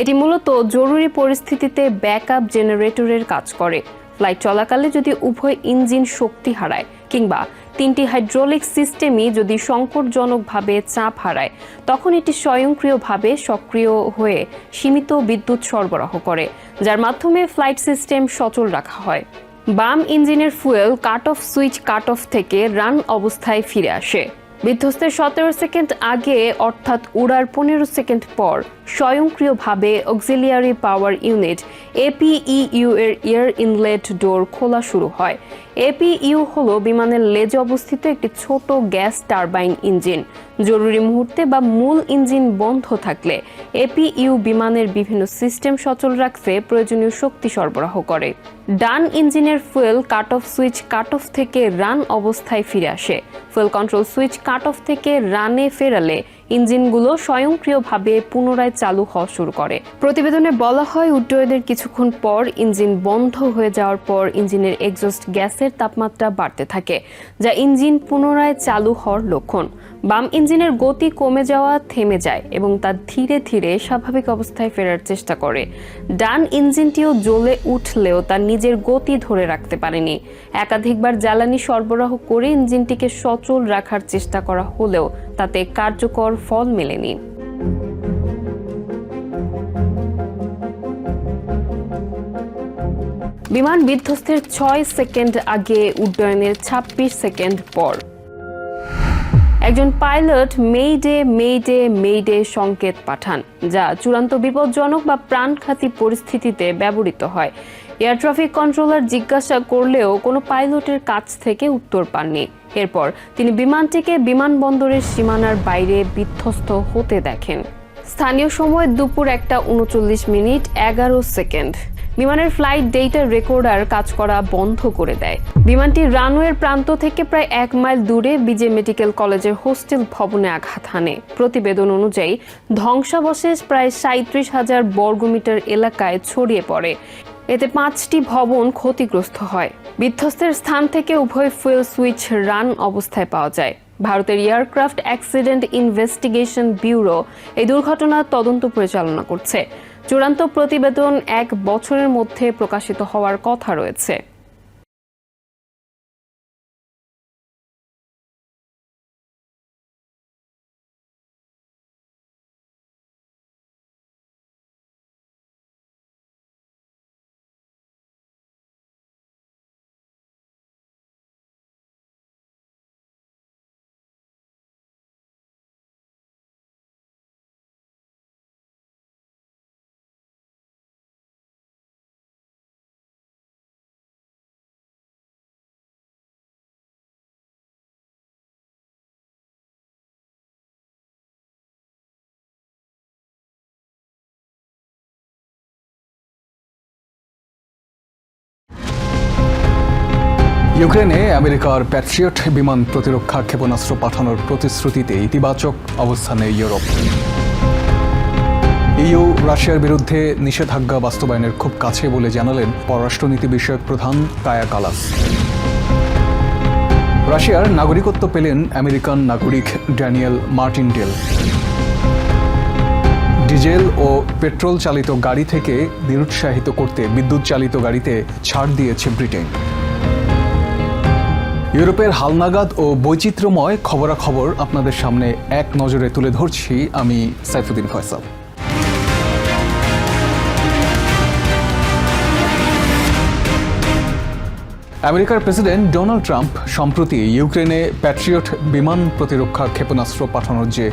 এটি মূলত জরুরি পরিস্থিতিতে ব্যাকআপ জেনারেটরের কাজ করে। ফ্লাইট চলাকালে যদি উভয় ইঞ্জিন শক্তি হারায় কিংবা তিনটি হাইড্রোলিক সিস্টেমই যদি সংকটজনকভাবে চাপ হারায়, তখন এটি স্বয়ংক্রিয়ভাবে সক্রিয় হয়ে সীমিত বিদ্যুৎ সরবরাহ করে, যার মাধ্যমে ফ্লাইট সিস্টেম সচল রাখা হয়। বাম ইঞ্জিনের fuel cut off switch cut off থেকে রান অবস্থায় ফিরে আসে। বিধ্বস্তের 17 সেকেন্ড আগে অর্থাৎ উড়ার 15 সেকেন্ড পর স্বয়ংক্রিয়ভাবে অক্সিলিয়ারি পাওয়ার ইউনিট APEU এর এয়ার ইনলেট ডোর খোলা শুরু হয়। APEU হলো বিমানের লেজে অবস্থিত একটি ছোট গ্যাস টারবাইন ইঞ্জিন। জরুরি মুহূর্তে বা মূল ইঞ্জিন বন্ধ থাকলে APEU বিমানের বিভিন্ন সিস্টেম সচল রাখতে প্রয়োজনীয় শক্তি সরবরাহ করে। ডান ইঞ্জিনের fuel cut off switch cut off থেকে রান অবস্থায় ফিরে আসে। Fuel control switch cut off থেকে রানে ফেরালে ইঞ্জিনগুলো স্বয়ংক্রিয়ভাবে পুনরায় চালু হওয়া শুরু করে। প্রতিবেদনে বলা হয়, উড্ডয়নের কিছুক্ষণ পর ইঞ্জিন বন্ধ হয়ে যাওয়ার পর ইঞ্জিনের এক্সস্ট গ্যাসের তাপমাত্রা বাড়তে থাকে, যা ইঞ্জিন পুনরায় চালু হওয়ার লক্ষণ। বাম ইঞ্জিনের গতি কমে যাওয়া থেমে যায় এবং তা ধীরে ধীরে স্বাভাবিক অবস্থায় ফেরার চেষ্টা করে। ডান ইঞ্জিনটিও জ্বলে উঠলেও তার নিজের গতি ধরে রাখতে পারেনি। একাধিকবার জ্বালানি সরবরাহ করে ইঞ্জিনটিকে সচল রাখার চেষ্টা করা হলেও তাতে কার্যকর ফল মেলেনি। বিমান বিধ্বস্তের 6 সেকেন্ড আগে উড্ডয়নের 26 সেকেন্ড পর একজন পাইলট মেইডে মেইডে মেইডে সংকেত পাঠান, যা চূড়ান্ত বিপজ্জনক বা প্রাণঘাতী পরিস্থিতিতে ব্যবহৃত হয়। এয়ার ট্রাফিক কন্ট্রোলার জিজ্ঞাসা করলেও কোনো পাইলটের কাছ থেকে উত্তর পাননি। এরপর তিনি বিমানটিকে বিমানবন্দরের সীমানার বাইরে বিধ্বস্ত হতে দেখেন। স্থানীয় সময় দুপুর 1:39:11 বিমানের ফ্লাইট ডেটা রেকর্ডার কাজ করা বন্ধ করে দেয়। বিমানটি রানওয়ের প্রান্ত থেকে প্রায় 1 মাইল দূরে বিজে মেডিকেল কলেজের হোস্টেল ভবনে আঘাত হানে। প্রতিবেদন অনুযায়ী ধ্বংসাবশেষ প্রায় 37,000 বর্গমিটার এলাকায় ছড়িয়ে পড়ে। এতে 5টি ভবন ক্ষতিগ্রস্ত হয়। বিধ্বস্তের স্থান থেকে উভয় ফুয়েল সুইচ রান অবস্থায় পাওয়া যায়। ভারতের এয়ারক্রাফট অ্যাক্সিডেন্ট ইনভেস্টিগেশন ব্যুরো এই দুর্ঘটনার তদন্ত পরিচালনা করছে। চূড়ান্ত প্রতিবেদন 1 বছরের মধ্যে প্রকাশিত হওয়ার কথা রয়েছে। ইউক্রেনে আমেরিকার প্যাট্রিয়ট বিমান প্রতিরক্ষা ক্ষেপণাস্ত্র পাঠানোর প্রতিশ্রুতিতে ইতিবাচক অবস্থানে ইউরোপ। ইইউ রাশিয়ার বিরুদ্ধে নিষেধাজ্ঞা বাস্তবায়নের খুব কাছে বলে জানালেন পররাষ্ট্রনীতি বিষয়ক প্রধান কায়া কালাস। রাশিয়ার নাগরিকত্ব পেলেন আমেরিকান নাগরিক ড্যানিয়েল মার্টিনডেল। ডিজেল ও পেট্রোল চালিত গাড়ি থেকে নিরুৎসাহিত করতে বিদ্যুৎ চালিত গাড়িতে ছাড় দিয়েছে ব্রিটেন। ইউরোপের হালনাগাদ ও বৈচিত্র্যময় খবরাখবর আপনাদের সামনে এক নজরে তুলে ধরছি আমি সাইফুদ্দিন ফয়সাল। আমেরিকার প্রেসিডেন্ট ডোনাল্ড ট্রাম্প সম্প্রতি ইউক্রেনে প্যাট্রিয়ট বিমান প্রতিরক্ষা ক্ষেপণাস্ত্র পাঠানোর যে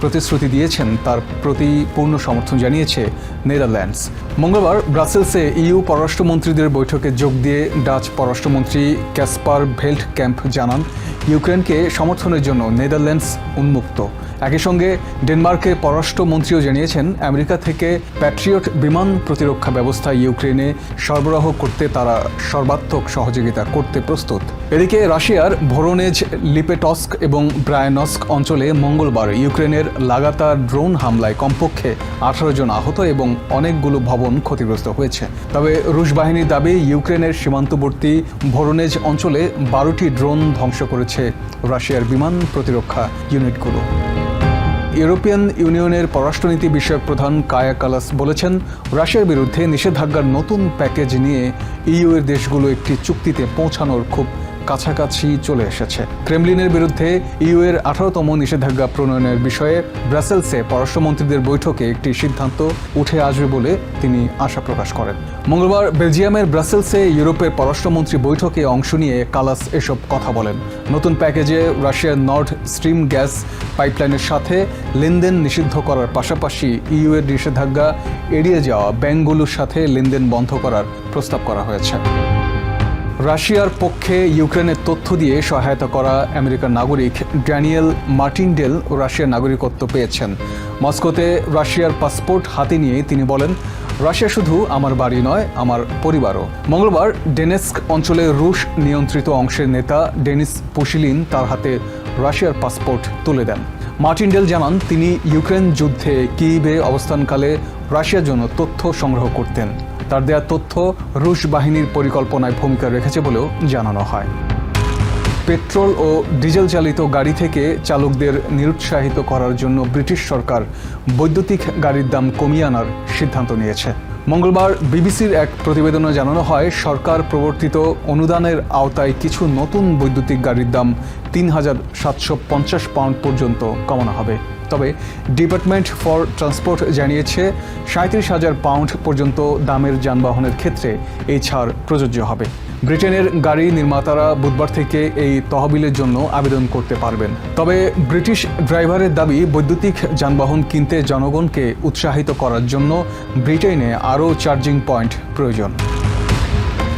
প্রতিশ্রুতি দিয়েছেন তার প্রতি পূর্ণ সমর্থন জানিয়েছে নেদারল্যান্ডস। মঙ্গলবার ব্রাসেলসে ইইউ পররাষ্ট্রমন্ত্রীদের বৈঠকে যোগ দিয়ে ডাচ পররাষ্ট্রমন্ত্রী ক্যাসপার ভেল্ট ক্যাম্প জানান, ইউক্রেনকে সমর্থনের জন্য নেদারল্যান্ডস উন্মুক্ত। একই সঙ্গে ডেনমার্কের পররাষ্ট্রমন্ত্রীও জানিয়েছেন, আমেরিকা থেকে প্যাট্রিয়ট বিমান প্রতিরক্ষা ব্যবস্থা ইউক্রেনে সরবরাহ করতে তারা সর্বাত্মক সহযোগিতা করতে প্রস্তুত। এদিকে রাশিয়ার ভোরোনেজ, লিপেটস্ক এবং ব্রায়ানস্ক অঞ্চলে মঙ্গলবার ইউক্রেনের লাগাতার ড্রোন হামলায় কমপক্ষে 18 জন আহত এবং অনেকগুলো ভবন ক্ষতিগ্রস্ত হয়েছে। তবে রুশ বাহিনীর দাবি, ইউক্রেনের সীমান্তবর্তী ভোরোনেজ অঞ্চলে 12টি ড্রোন ধ্বংস করেছে রাশিয়ার বিমান প্রতিরক্ষা ইউনিটগুলো। ইউরোপিয়ান ইউনিয়নের পররাষ্ট্রনীতি বিষয়ক প্রধান কায়া কালাস বলেছেন, রাশিয়ার বিরুদ্ধে নিষেধাজ্ঞার নতুন প্যাকেজ নিয়ে ইইউ এর দেশগুলো একটি চুক্তিতে পৌঁছানোর খুব কাছাকাছি চলে এসেছে। ক্রেমলিনের বিরুদ্ধে ইইউ এর 18তম নিষেধাজ্ঞা প্রণয়নের বিষয়ে ব্রাসেলসে পররাষ্ট্রমন্ত্রীদের বৈঠকে একটি সিদ্ধান্ত উঠে আসবে বলে তিনি আশা প্রকাশ করেন। মঙ্গলবার বেলজিয়ামের ব্রাসেলসে ইউরোপের পররাষ্ট্রমন্ত্রী বৈঠকে অংশ নিয়ে কালাস এসব কথা বলেন। নতুন প্যাকেজে রাশিয়ার নর্ড স্ট্রিম গ্যাস পাইপলাইনের সাথে লেনদেন নিষিদ্ধ করার পাশাপাশি ইইউ এর নিষেধাজ্ঞা এড়িয়ে যাওয়া ব্যাংকগুলোর সাথে লেনদেন বন্ধ করার প্রস্তাব করা হয়েছে। রাশিয়ার পক্ষে ইউক্রেনের তথ্য দিয়ে সহায়তা করা আমেরিকান নাগরিক ড্যানিয়েল মার্টিনডেল রাশিয়ার নাগরিকত্ব পেয়েছেন। মস্কোতে রাশিয়ার পাসপোর্ট হাতে নিয়ে তিনি বলেন, রাশিয়া শুধু আমার বাড়ি নয়, আমার পরিবারও। মঙ্গলবার ডেনেস্ক অঞ্চলের রুশ নিয়ন্ত্রিত অংশের নেতা ডেনিস পুশিলিন তার হাতে রাশিয়ার পাসপোর্ট তুলে দেন। মার্টিনডেল জানান, তিনি ইউক্রেন যুদ্ধে কিইভে অবস্থানকালে রাশিয়ার জন্য তথ্য সংগ্রহ করতেন। তার দেয়া তথ্য রুশ বাহিনীর পরিকল্পনায় ভূমিকা রেখেছে বলেও জানানো হয়। পেট্রোল ও ডিজেল চালিত গাড়ি থেকে চালকদের নিরুৎসাহিত করার জন্য ব্রিটিশ সরকার বৈদ্যুতিক গাড়ির দাম কমিয়ে আনার সিদ্ধান্ত নিয়েছে। মঙ্গলবার বিবিসির এক প্রতিবেদনে জানানো হয়, সরকার প্রবর্তিত অনুদানের আওতায় কিছু নতুন বৈদ্যুতিক গাড়ির দাম ৩,৭৫০ পাউন্ড পর্যন্ত কমানো হবে। তবে ডিপার্টমেন্ট ফর ট্রান্সপোর্ট জানিয়েছে, ৩৭,০০০ পাউন্ড পর্যন্ত দামের যানবাহনের ক্ষেত্রে এই ছাড় প্রযোজ্য হবে। ব্রিটেনের গাড়ি নির্মাতারা বুধবার থেকে এই তহবিলের জন্য আবেদন করতে পারবেন। তবে ব্রিটিশ ড্রাইভারের দাবি, বৈদ্যুতিক যানবাহন কিনতে জনগণকে উৎসাহিত করার জন্য ব্রিটেনে আরও চার্জিং পয়েন্ট প্রয়োজন।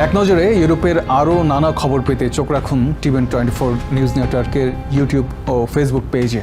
এক নজরে ইউরোপের আরও নানা খবর পেতে চোখ রাখুন টিভিএন 24 নিউজ নেটওয়ার্কের ইউটিউব ও ফেসবুক পেজে।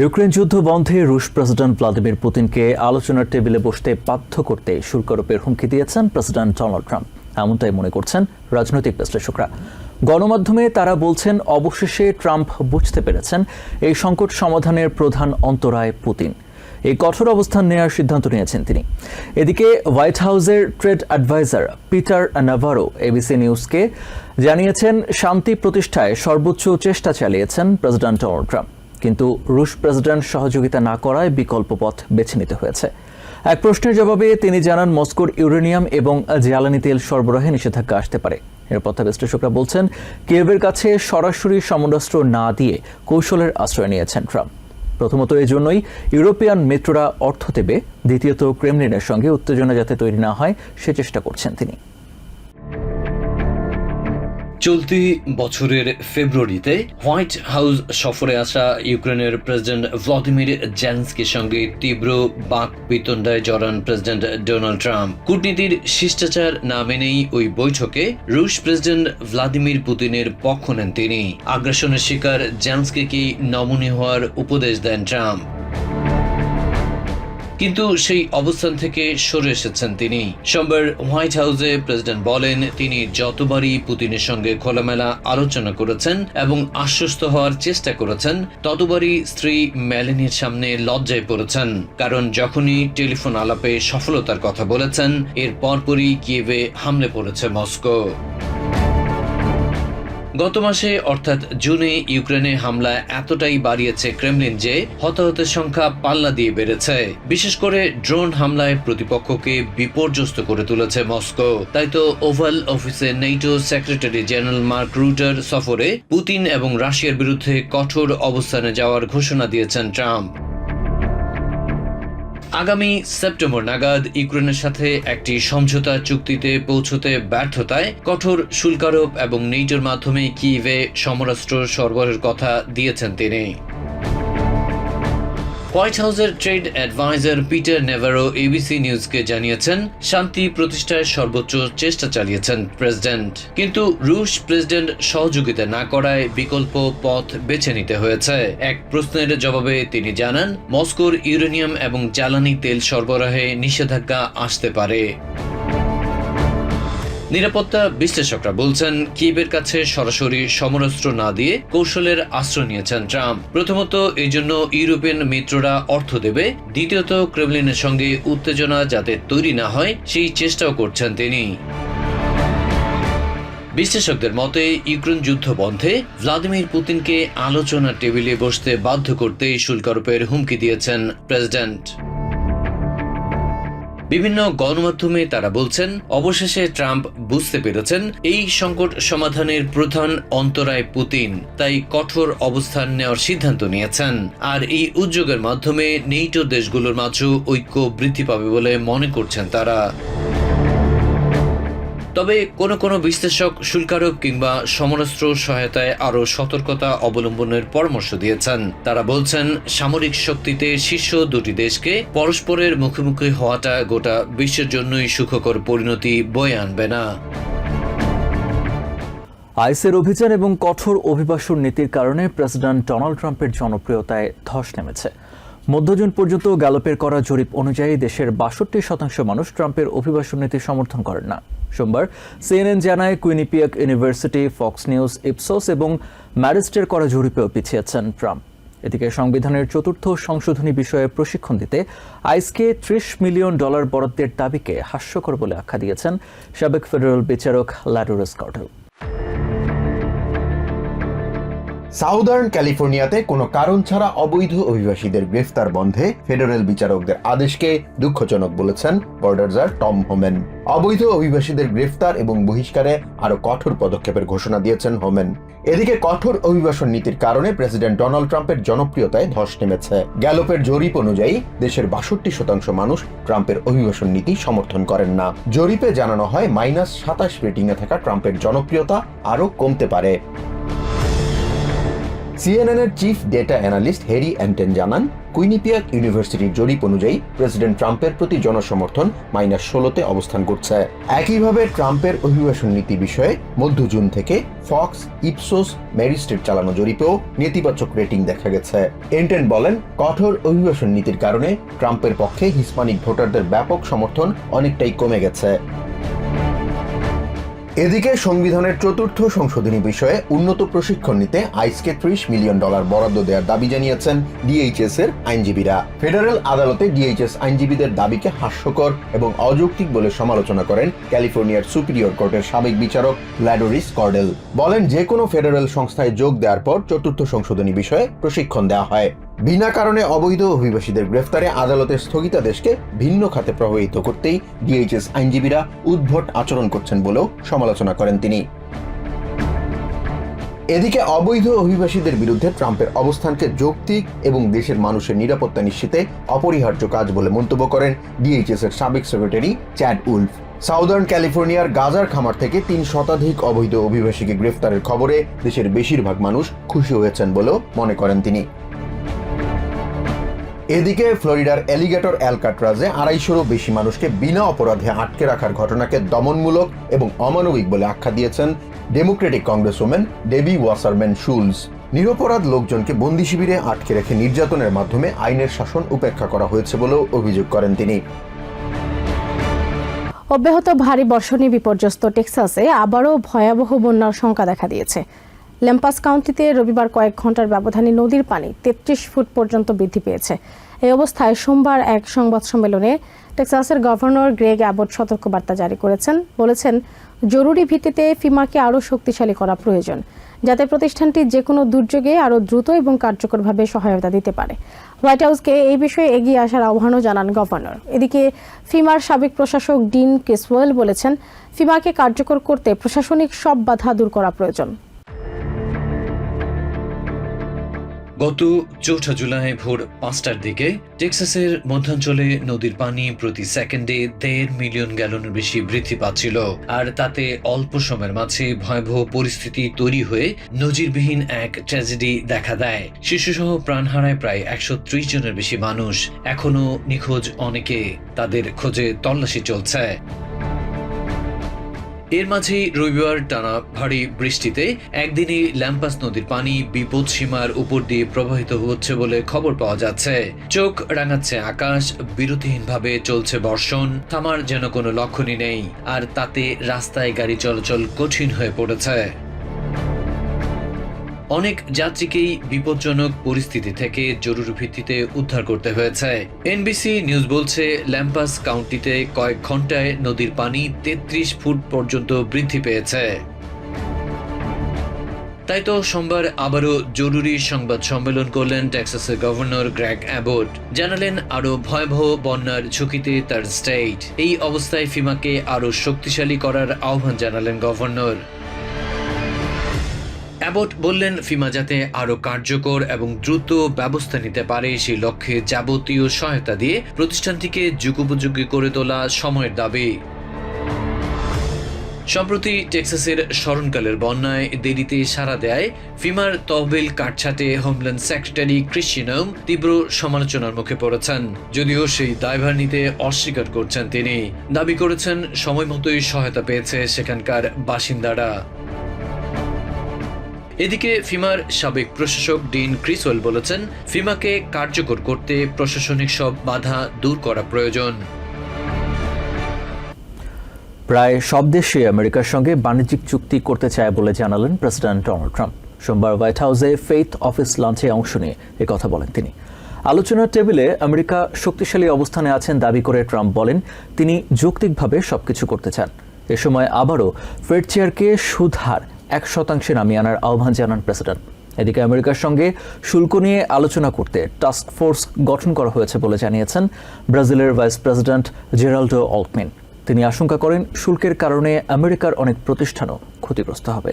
ইউক্রেন যুদ্ধ বন্ধে রুশ প্রেসিডেন্ট ভ্লাদিমির পুতিনকে আলোচনার টেবিলে বসতে বাধ্য করতে শুল্ক আরোপের হুমকি দিয়েছেন প্রেসিডেন্ট ডোনাল্ড ট্রাম্প। এমনটাই মনে করছেন রাজনৈতিক বিশ্লেষকরা। গণমাধ্যমে তারা বলছেন অবশেষে ট্রাম্প বুঝতে পেরেছেন এই সংকট সমাধানের প্রধান অন্তরায় পুতিন। এই কঠোর অবস্থান নেওয়ার সিদ্ধান্ত নিয়েছেন তিনি। এদিকে হোয়াইট হাউসের trade adviser Peter Navarro ABC নিউজকে জানিয়েছেন শান্তি প্রতিষ্ঠায় সর্বোচ্চ চেষ্টা চালিয়েছেন প্রেসিডেন্ট ডোনাল্ড ট্রাম্প, কিন্তু রুশ প্রেসিডেন্ট সহযোগিতা না করায় বিকল্প পথ বেছে নিতে হয়েছে। এক প্রশ্নের জবাবে তিনি জানান মস্কোর ইউরেনিয়াম এবং জ্বালানি তেল সরবরাহে নিষেধাজ্ঞা আসতে পারে। নিরাপত্তা বিশ্লেষকরা বলছেন কিয়েভের কাছে সরাসরি সমরাস্ত্র না দিয়ে কৌশলের আশ্রয় নিয়েছেন ট্রাম্প। প্রথমত এই জন্যই ইউরোপিয়ান মিত্ররা অর্থ দেবে, দ্বিতীয়ত ক্রেমলিনের সঙ্গে উত্তেজনা যাতে তৈরি না হয় সে চেষ্টা করছেন তিনি। চলতি বছরের ফেব্রুয়ারিতে হোয়াইট হাউস সফরে আসা ইউক্রেনের প্রেসিডেন্ট ভ্লাদিমির জেলেনস্কির সঙ্গে তীব্র বাকবিতণ্ডায় জড়ান প্রেসিডেন্ট ডোনাল্ড ট্রাম্প। কূটনীতির শিষ্টাচার না মেনেই ওই বৈঠকে রুশ প্রেসিডেন্ট ভ্লাদিমির পুতিনের পক্ষ নেন তিনি। আগ্রাসনের শিকার জেলেনস্কিকে নমনীয় হওয়ার উপদেশ দেন ট্রাম্প, কিন্তু সেই অবস্থান থেকে সরে এসেছেন তিনি। সোমবার হোয়াইট হাউসে প্রেসিডেন্ট বলেন তিনি যতবারই পুতিনের সঙ্গে খোলামেলা আলোচনা করেছেন এবং আশ্বস্ত হওয়ার চেষ্টা করেছেন, ততবারই স্ত্রী মেলানির সামনে লজ্জায় পড়েছেন, কারণ যখনই টেলিফোন আলাপে সফলতার কথা বলেছেন এর পরপরই কিয়েভে হামলে পড়েছে মস্কো। গত মাসে অর্থাৎ জুনে ইউক্রেনে হামলা এতটাই বাড়িয়েছে ক্রেমলিন যে হতাহতের সংখ্যা পাল্লা দিয়ে বেড়েছে। বিশেষ করে ড্রোন হামলায় প্রতিপক্ষকে বিপর্যস্ত করে তুলেছে মস্কো। তাই তো ওভাল অফিসে নেটো সেক্রেটারি জেনারেল মার্ক রুটার সফরে পুতিন এবং রাশিয়ার বিরুদ্ধে কঠোর অবস্থানে যাওয়ার ঘোষণা দিয়েছেন ট্রাম্প। আগামী সেপ্টেম্বর নাগাদ ইউক্রেনের সাথে একটি সমঝোতা চুক্তিতে পৌঁছতে ব্যর্থতায় কঠোর শুল্কারোপ এবং নেটোর মাধ্যমে কিয়েভে সমরাস্ত্র সরবরাহের কথা দিয়েছেন তিনি। হোয়াইট হাউসের ট্রেড অ্যাডভাইজার পিটার নেভারো এবিসি নিউজকে জানিয়েছেন শান্তি প্রতিষ্ঠায় সর্বোচ্চ চেষ্টা চালিয়েছেন প্রেসিডেন্ট, কিন্তু রুশ প্রেসিডেন্ট সহযোগিতা না করায় বিকল্প পথ বেছে নিতে হয়েছে। এক প্রশ্নের জবাবে তিনি জানান মস্কোর ইউরেনিয়াম এবং জ্বালানি তেল সরবরাহে নিষেধাজ্ঞা আসতে পারে। নিরাপত্তা বিশ্লেষকরা বলছেন কিয়েভের কাছে সরাসরি সমরাস্ত্র না দিয়ে কৌশলের আশ্রয় নিয়েছেন ট্রাম্প। প্রথমত এই জন্য ইউরোপিয়ান মিত্ররা অর্থ দেবে, দ্বিতীয়ত ক্রেমলিনের সঙ্গে উত্তেজনা যাতে তৈরি না হয় সেই চেষ্টাও করছেন তিনি। বিশ্লেষকদের মতে ইউক্রেন যুদ্ধ বন্ধে ভ্লাদিমির পুতিনকে আলোচনার টেবিলে বসতে বাধ্য করতে শুল্ক আরোপের হুমকি দিয়েছেন প্রেসিডেন্ট। বিভিন্ন গণমাধ্যমে তারা বলছেন অবশেষে ট্রাম্প বুঝতে পেরেছেন এই সংকট সমাধানের প্রধান অন্তরায় পুতিন, তাই কঠোর অবস্থান নেওয়ার সিদ্ধান্ত নিয়েছেন। আর এই উদ্যোগের মাধ্যমে নেটো দেশগুলোর মাঝে ঐক্য বৃদ্ধি পাবে বলে মনে করছেন তারা। তবে কোনো বিশ্লেষক শুল্কারোপ কিংবা সমরাস্ত্র সহায়তায় আরও সতর্কতা অবলম্বনের পরামর্শ দিয়েছেন। তারা বলছেন সামরিক শক্তিতে শীর্ষ দুটি দেশকে পরস্পরের মুখোমুখি হওয়াটা গোটা বিশ্বের জন্যই সুখকর পরিণতি বয়ে আনবে না। আইসের অভিযান এবং কঠোর অভিবাসন নীতির কারণে প্রেসিডেন্ট ডোনাল্ড ট্রাম্পের জনপ্রিয়তায় ধস নেমেছে। মধ্য জুন পর্যন্ত গ্যালোপের করা জরিপ অনুযায়ী দেশের ৬২% মানুষ ট্রাম্পের অভিবাসন নীতি সমর্থন করেন না। সোমবার সিএনএন জানায় কুইনিপিয়াক ইউনিভার্সিটি, ফক্স নিউজ, ইপসোস এবং ম্যারিস্টের করা জরিপেও পিছিয়েছেন ট্রাম্প। এদিকে সংবিধানের ৪র্থ সংশোধনী বিষয়ে প্রশিক্ষণ দিতে আইসকে $30 মিলিয়ন বরাদ্দের দাবিকে হাস্যকর বলে আখ্যা দিয়েছেন সাবেক ফেডারেল বিচারক ল্যাডোরাস কার্টেল। সাউদার্ন ক্যালিফোর্নিয়াতে কোনো কারণ ছাড়া অবৈধ অভিবাসীদের গ্রেফতার বন্ধে ফেডারেল বিচারকদের আদেশকে দুঃখজনক বলেছেন বর্ডারজার টম হোমেন। অবৈধ অভিবাসীদের গ্রেফতার এবং বহিষ্কারে আরো কঠোর পদক্ষেপের ঘোষণা দিয়েছেন হোমেন। এদিকে কঠোর অভিবাসন নীতির কারণে প্রেসিডেন্ট ডোনাল্ড ট্রাম্পের জনপ্রিয়তায় ধস নেমেছে। গ্যালোপের জরিপ অনুযায়ী দেশের ৬২% মানুষ ট্রাম্পের অভিবাসন নীতি সমর্থন করেন না। জরিপে জানানো হয় -27 রেটিংয়ে থাকা ট্রাম্পের জনপ্রিয়তা আরো কমতে পারে। CNN এর চিফ ডেটা অ্যানালিস্ট হ্যারি অ্যান্টেন জানান, কুইনিপিয়াক ইউনিভার্সিটির জরিপ অনুযায়ী প্রেসিডেন্ট ট্রাম্পের প্রতি জনসমর্থন -16-তে অবস্থান করছে। একইভাবে ট্রাম্পের অভিবাসন নীতি বিষয়ে মধ্য জুন থেকে ফক্স, ইপসোস, ম্যারিস্টেট চালানো জরিপেও নেতিবাচক রেটিং দেখা গেছে। এন্টেন বলেন, কঠোর অভিবাসন নীতির কারণে ট্রাম্পের পক্ষে হিস্পানিক ভোটারদের ব্যাপক সমর্থন অনেকটাই কমে গেছে। এদিকে সংবিধানের ৪র্থ সংশোধনী বিষয়ে উন্নত প্রশিক্ষণ নিতে আইসকে $30 মিলিয়ন বরাদ্দ দেওয়ার দাবি জানিয়েছেন ডিএইচএস এর আইনজীবীরা। ফেডারেল আদালতে ডিএইচএস আইনজীবীদের দাবিকে হাস্যকর এবং অযৌক্তিক বলে সমালোচনা করেন ক্যালিফোর্নিয়ার সুপিরিয়র কোর্টের সাবেক বিচারক গ্ল্যাডোরিস কর্ডেল। বলেন, যে কোনো ফেডারেল সংস্থায় যোগ দেওয়ার পর ৪র্থ সংশোধনী বিষয়ে প্রশিক্ষণ দেওয়া হয়। বিনা কারণে অবৈধ অভিবাসীদের গ্রেফতারে আদালতের স্থগিতাদেশকে ভিন্ন খাতে প্রভাবিত করতেই ডিএইচএস আইনজীবীরা উদ্ভট আচরণ করছেন বলেও সমালোচনা করেন তিনি। এদিকে অবৈধ অভিবাসীদের বিরুদ্ধে ট্রাম্পের অবস্থানকে যৌক্তিক এবং দেশের মানুষের নিরাপত্তা নিশ্চিতে অপরিহার্য কাজ বলে মন্তব্য করেন ডিএইচএস এর সাবেক সেক্রেটারি চ্যাড উলফ। সাউদার্ন ক্যালিফোর্নিয়ার গাজার খামার থেকে ৩ শতাধিক অবৈধ অভিবাসীকে গ্রেফতারের খবরে দেশের বেশিরভাগ মানুষ খুশি হয়েছেন বলেও মনে করেন তিনি। এদিকে ফ্লোরিডার এলিগেটর অ্যালকাট্রাজে ২৫০-রও বেশি মানুষকে বিনা অপরাধে আটকে রাখার ঘটনাকে দমনমূলক এবং অমানবিক বলে আখ্যা দিয়েছেন ডেমোক্রেটিক কংগ্রেসওম্যান ডেবি ওয়াসারম্যান শুলস। নিরপরাধ লোকজনকে বন্দি শিবিরে আটকে রেখে নির্যাতনের মাধ্যমে আইনের শাসন উপেক্ষা করা হয়েছে বলেও অভিযোগ করেন তিনি। অব্যাহত ভারী বর্ষণে বিপর্যস্ত টেক্সাসে আবারও ভয়াবহ বন্যার শঙ্কা দেখা দিয়েছে। ল্যাম্পাস কাউন্টিতে রবিবার কয়েক ঘন্টার ব্যবধানে নদীর পানি ৩৩ ফুট পর্যন্ত বৃদ্ধি পেয়েছে। এই অবস্থায় সোমবার এক সংবাদ সম্মেলনে টেক্সাসের গভর্নর গ্রেগ অ্যাবট সতর্কবার্তা জারি করেছেন। বলেছেন, জরুরি ভিত্তিতে ফিমাকে আরও শক্তিশালী করা প্রয়োজন, যাতে প্রতিষ্ঠানটি যে কোনো দুর্যোগে আরও দ্রুত এবং কার্যকরভাবে সহায়তা দিতে পারে। হোয়াইট হাউসকে এই বিষয়ে এগিয়ে আসার আহ্বানও জানান গভর্নর। এদিকে ফিমার সাবেক প্রশাসক ডিন ক্রিসওয়েল বলেছেন, ফিমাকে কার্যকর করতে প্রশাসনিক সব বাধা দূর করা প্রয়োজন। গত ৪ঠা জুলাই ভোর ৫টার দিকে টেক্সাসের মধ্যাঞ্চলে নদীর পানি প্রতি সেকেন্ডে ১.৫ মিলিয়ন গ্যালনের বেশি বৃদ্ধি পাচ্ছিল। আর তাতে অল্প সময়ের মাঝে ভয়াবহ পরিস্থিতি তৈরি হয়ে নজিরবিহীন এক ট্র্যাজেডি দেখা দেয়। শিশুসহ প্রাণ হারায় প্রায় ১৩০ জনের বেশি মানুষ। এখনো নিখোঁজ অনেকে, তাদের খোঁজে তল্লাশি চলছে। এর মাঝেই রবিবার টানা ভারী বৃষ্টিতে একদিনে ল্যাম্পাস নদীর পানি বিপদ সীমার উপর দিয়ে প্রবাহিত হচ্ছে বলে খবর পাওয়া যাচ্ছে। চোখ রাঙাচ্ছে আকাশ, বিরতিহীনভাবে চলছে বর্ষণ, থামার যেন কোনো লক্ষণই নেই। আর তাতে রাস্তায় গাড়ি চলাচল কঠিন হয়ে পড়েছে। অনেক যাত্রীকেই বিপজ্জনক পরিস্থিতি থেকে জরুরি ভিত্তিতে উদ্ধার করতে হয়েছে। এনবিসি নিউজ বলছে, ল্যাম্পাস কাউন্টিতে কয়েক ঘন্টায় নদীর পানি ৩৩ ফুট পর্যন্ত বৃদ্ধি পেয়েছে। তাই তো সোমবার আবারও জরুরি সংবাদ সম্মেলন করলেন টেক্সাসের গভর্নর গ্রেগ অ্যাবট। জানালেন, আরো ভয়াবহ বন্যার ঝুঁকিতে তার স্টেট। এই অবস্থায় ফিমাকে আরো শক্তিশালী করার আহ্বান জানালেন গভর্নর। অ্যাবট বললেন, ফিমা যাতে আরো কার্যকর এবং দ্রুত ব্যবস্থা নিতে পারে সেই লক্ষ্যে যাবতীয় সহায়তা দিয়ে প্রতিষ্ঠানটিকে যুগোপযোগী করে তোলা সময়ের দাবি। সম্প্রতি টেক্সাসের স্মরণকালের বন্যায় দেরিতে সাড়া দেয় ফিমার তহবিল কাটছাটে হোমল্যান্ড সেক্রেটারি ক্রিস নোম তীব্র সমালোচনার মুখে পড়েছেন। যদিও সেই দায়ভার নিতে অস্বীকার করছেন তিনি। দাবি করেছেন, সময় মতোই সহায়তা পেয়েছে সেখানকার বাসিন্দারা। এদিকে ফিমার সাবেক প্রশাসক ডিন ক্রিসওয়েল বলেছেন, ফিমাকে কার্যকর করতে প্রশাসনিক সব বাধা দূর করা প্রয়োজন। প্রায় সব দেশই আমেরিকার সঙ্গে বাণিজ্যিক চুক্তি করতে চায় বলে জানালেন প্রেসিডেন্ট ডোনাল্ড ট্রাম্প। সোমবার হোয়াইট হাউসে ফেইথ অফিস লাঞ্চে অংশ নিয়ে একথা বলেন তিনি। আলোচনার টেবিলে আমেরিকা শক্তিশালী অবস্থানে আছেন দাবি করে ট্রাম্প বলেন, তিনি যৌক্তিকভাবে সবকিছু করতে চান। এ সময় আবারও ফেড চেয়ারকে সুদ হার ১% নামিয়ে আনার আহ্বান জানান প্রেসিডেন্ট। এদিকে আমেরিকার সঙ্গে শুল্ক নিয়ে আলোচনা করতে টাস্ক ফোর্স গঠন করা হয়েছে বলে জানিয়েছেন ব্রাজিলের ভাইস প্রেসিডেন্ট জেরাল্ডো অল্টমেন। তিনি আশঙ্কা করেন, শুল্কের কারণে আমেরিকার অনেক প্রতিষ্ঠানও ক্ষতিগ্রস্ত হবে।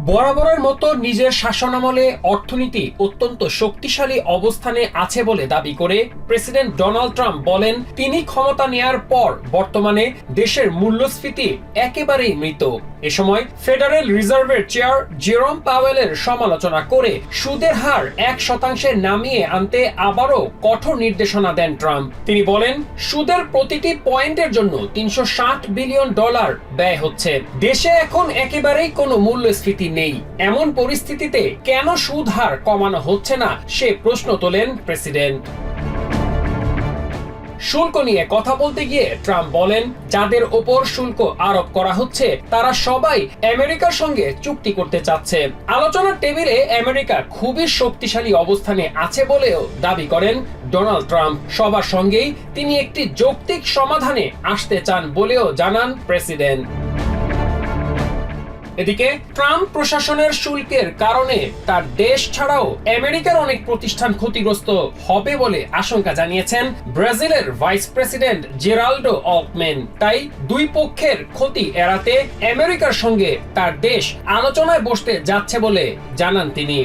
বরাবরের মতো নিজের শাসনামলে অর্থনীতি অত্যন্ত শক্তিশালী অবস্থানে আছে বলে দাবি করে প্রেসিডেন্ট ডোনাল্ড ট্রাম্প বলেন, তিনি ক্ষমতা নেয়ার পর বর্তমানে দেশের মূল্যস্ফীতি একেবারেই মৃত। এ সময় ফেডারেল রিজার্ভের চেয়ার জেরোম পাওয়েলের সমালোচনা করে সুদের হার 1% নামিয়ে আনতে আবারও কঠোর নির্দেশনা দেন ট্রাম্প। তিনি বলেন, সুদের প্রতিটি পয়েন্টের জন্য $360 বিলিয়ন ব্যয় হচ্ছে। দেশে এখন একেবারেই কোনো মূল্যস্ফীতি নেই। এমন পরিস্থিতিতে কেন সুদ হার কমানো হচ্ছে না সে প্রশ্ন তোলেন প্রেসিডেন্ট। শুল্ক নিয়ে কথা বলতে গিয়ে ট্রাম্প বলেন, যাদের ওপর শুল্ক আরোপ করা হচ্ছে তারা সবাই আমেরিকার সঙ্গে চুক্তি করতে চাচ্ছে। আলোচনার টেবিলে আমেরিকা খুবই শক্তিশালী অবস্থানে আছে বলেও দাবি করেন ডোনাল্ড ট্রাম্প। সবার সঙ্গেই তিনি একটি যৌক্তিক সমাধানে আসতে চান বলেও জানান প্রেসিডেন্ট। এদিকে ট্রাম্প প্রশাসনের শুল্কের কারণে তার দেশ ছাড়াও আমেরিকার অনেক প্রতিষ্ঠান ক্ষতিগ্রস্ত হবে বলে আশঙ্কা জানিয়েছেন ব্রাজিলের ভাইস প্রেসিডেন্ট জেরাল্ডো অল্টম্যান। তাই দুই পক্ষের ক্ষতি এড়াতে আমেরিকার সঙ্গে তার দেশ আলোচনায় বসতে যাচ্ছে বলে জানান তিনি।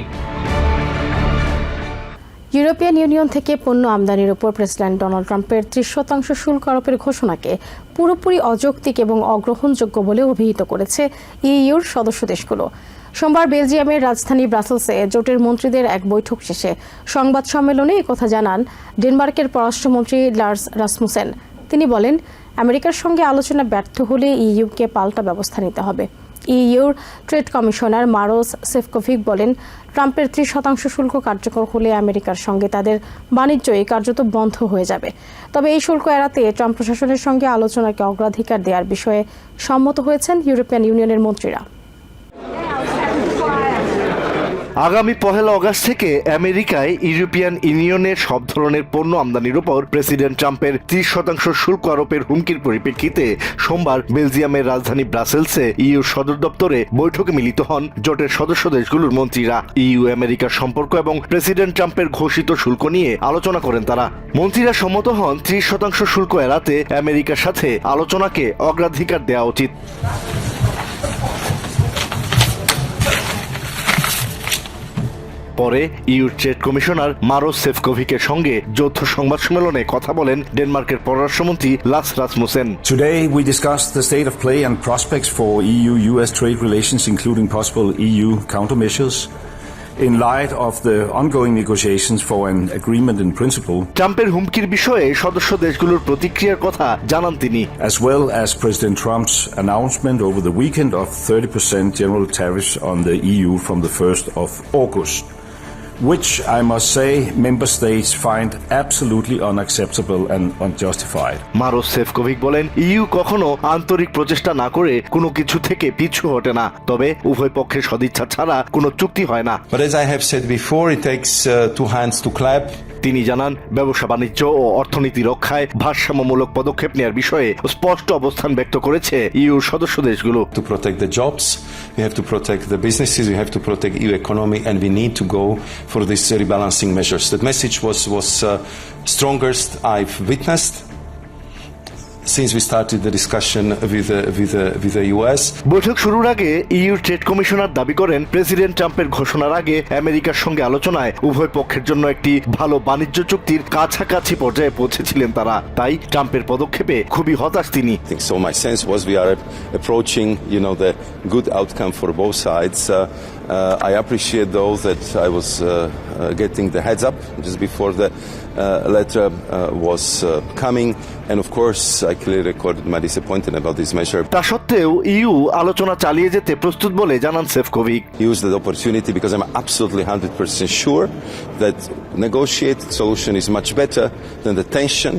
ইউরোপিয়ান ইউনিয়ন থেকে পণ্য আমদানির উপর প্রেসিডেন্ট ডোনাল্ড ট্রাম্পের 30% শুল্ক আরোপের ঘোষণাকে পুরোপুরি অযৌক্তিক এবং অগ্রহণযোগ্য বলে অভিহিত করেছে ইইউর সদস্য দেশগুলো। সোমবার বেলজিয়ামের রাজধানী ব্রাসেলসে জোটের মন্ত্রীদের এক বৈঠক শেষে সংবাদ সম্মেলনে একথা জানান ডেনমার্কের পররাষ্ট্রমন্ত্রী লার্স রাসমুসেন। তিনি বলেন, আমেরিকার সঙ্গে আলোচনা ব্যর্থ হলে ইইউকে পাল্টা ব্যবস্থা নিতে হবে। ইইউর ট্রেড কমিশনার মারোস সেফকোভিক বলেন, ট্রাম্পের 30% শুল্ক কার্যকর হলে আমেরিকার সঙ্গে তাদের বাণিজ্যই কার্যত বন্ধ হয়ে যাবে। তবে এই শুল্ক এড়াতে ট্রাম্প প্রশাসনের সঙ্গে আলোচনাকে অগ্রাধিকার দেওয়ার বিষয়ে সম্মত হয়েছেন ইউরোপিয়ান ইউনিয়নের মন্ত্রীরা। আগামী 1 আগস্ট থেকে আমেরিকায় ইউরোপিয়ান ইউনিয়নের সব ধরনের পণ্য আমদানির উপর প্রেসিডেন্ট ট্রাম্পের 30% শুল্ক আরোপের হুমকির পরিপ্রেক্ষিতে সোমবার বেলজিয়ামের রাজধানী ব্রাসেলসে ইইউ সদর দপ্তরে বৈঠকে মিলিত হন জোটের সদস্য দেশগুলোর মন্ত্রীরা। ইইউ আমেরিকার সম্পর্ক এবং প্রেসিডেন্ট ট্রাম্পের ঘোষিত শুল্ক নিয়ে আলোচনা করেন তারা। মন্ত্রীরা সম্মত হন 30% শুল্ক এড়াতে আমেরিকার সাথে আলোচনাকে অগ্রাধিকার দেওয়া উচিত। পরে ইইউর ট্রেড কমিশনার মারোস সেফকোভিকের সঙ্গে যৌথ সংবাদ সম্মেলনে কথা বলেন ডেনমার্কের পররাষ্ট্রমন্ত্রী লার্স Rasmussen. Today we discussed the state of play and prospects for EU-US trade relations, including possible EU countermeasures in light of the ongoing negotiations for an agreement in principle. ট্রাম্পের হুমকির বিষয়ে সদস্য দেশগুলোর প্রতিক্রিয়ার কথা জানান তিনি। As well as President Trump's announcement over the weekend of 30% general tariffs on the EU from the 1st of August. Which I must say member states find absolutely unacceptable and unjustified. মারোস সেফকোভিক বলেন, EU কখনো আন্তরিক প্রচেষ্টা না করে কোনো কিছু থেকে পিছু হটে না, তবে উভয় পক্ষের সদিচ্ছা ছাড়া কোনো চুক্তি হয় না। But as I have said before, it takes two hands to clap. তিনি জানান, ব্যবসা বাণিজ্য ও অর্থনীতি রক্ষায় ভারসাম্যমূলক পদক্ষেপ নেওয়ার বিষয়ে স্পষ্ট অবস্থান ব্যক্ত করেছে ইইউর সদস্য দেশগুলো। To protect the jobs, we have to protect the businesses, we have to protect EU economy, and we need to go for these rebalancing measures. That message was strongest I've witnessed since we started the discussion with the US. বৈঠক শুরুর আগে ইইউর trade commissioner দাবি করেন, president ট্রাম্পের ঘোষণার আগে আমেরিকার সঙ্গে আলোচনায় উভয় পক্ষের জন্য একটি ভালো বাণিজ্য চুক্তির কাছাকাছি পর্যায়ে পৌঁছেছিলেন তারা। তাই ট্রাম্পের পদক্ষেপে খুবই হতাশ তিনি। So my sense was we are approaching, the good outcome for both sides. I appreciate though that I was getting the heads up just before the letter was coming, and of course I clearly recorded my disappointment about this measure. তা সত্ত্বেও EU আলোচনা চালিয়ে যেতে প্রস্তুত বলে জানান সেফকোভিক। Use that opportunity because I'm absolutely 100% sure that negotiated solution is much better than the tension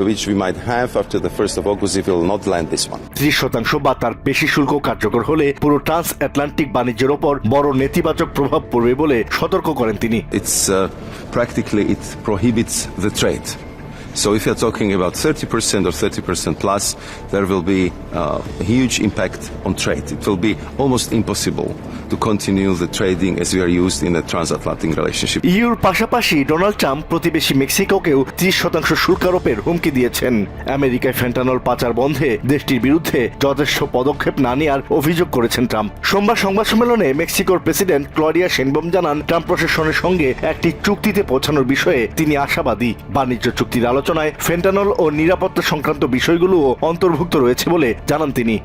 which we might have after the 1st of August if we will not land this one. 30% বা তার বেশি শুল্ক কার্যকর হলে পুরো trans Atlantic বাণিজ্যের ওপর বড় নেতিবাচক প্রভাব পড়বে বলে সতর্ক করেন তিনি। It's practically it prohibits the trade. So if you're talking about 30% or 30% plus, there will be a huge impact on trade. It will be almost impossible to continue the trading as we are used in a transatlantic relationship. ইইউর পাশাপাশি Donald Trump প্রতিবেশী মেক্সিকোকেও 30% শুল্ক আরোপের হুমকি দিয়েছেন। আমেরিকায় ফেন্টানল পাচার বন্ধে দেশটির বিরুদ্ধে যথেষ্ট পদক্ষেপ না নেওয়ার অভিযোগ করেছেন ট্রাম্প। সোমবার সংবাদ সম্মেলনে মেক্সিকোর প্রেসিডেন্ট ক্লডিয়া শেনবম জানান, ট্রাম্প প্রশাসনের সঙ্গে একটি চুক্তিতে পৌঁছানোর বিষয়ে তিনি আশাবাদী। বাণিজ্য চুক্তির আলোচনায় ফেন্টানল ও নিরাপত্তা সংক্রান্ত বিষয়গুলোও অন্তর্ভুক্ত রয়েছে বলে জানান তিনি।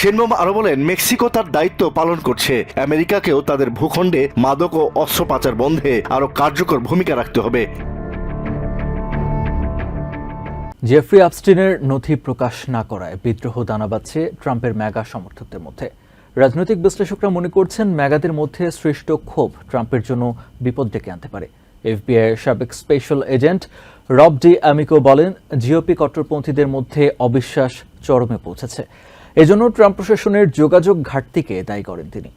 শেনবম আরো বলেন, মেক্সিকো তার দায়িত্ব পালন করছে। আমেরিকাকেও তাদের ভূখণ্ডে মাদক ও অস্ত্র পাচার বন্ধে আরো কার্যকর ভূমিকা রাখতে হবে। জেফ্রি আপস্টিনের নথি প্রকাশ না করায় বিদ্রোহ দানা বাঁধছে ট্রাম্পের ম্যাগা সমর্থকদের মধ্যে। রাজনৈতিক বিশ্লেষকরা মনে করছেন ম্যাগাদের মধ্যে সৃষ্ট ক্ষোভ ট্রাম্পের জন্য বিপদ ডেকে আনতে পারে। এফবিআই এর সাবেক স্পেশাল এজেন্ট রব ডি অ্যামিকো বলেন, জিওপি কট্টরপন্থীদের মধ্যে অবিশ্বাস চরমে পৌঁছেছে। এজন্য ট্রাম্প প্রশাসনের যোগাযোগ ঘাটতিকে দায়ী করেন তিনি।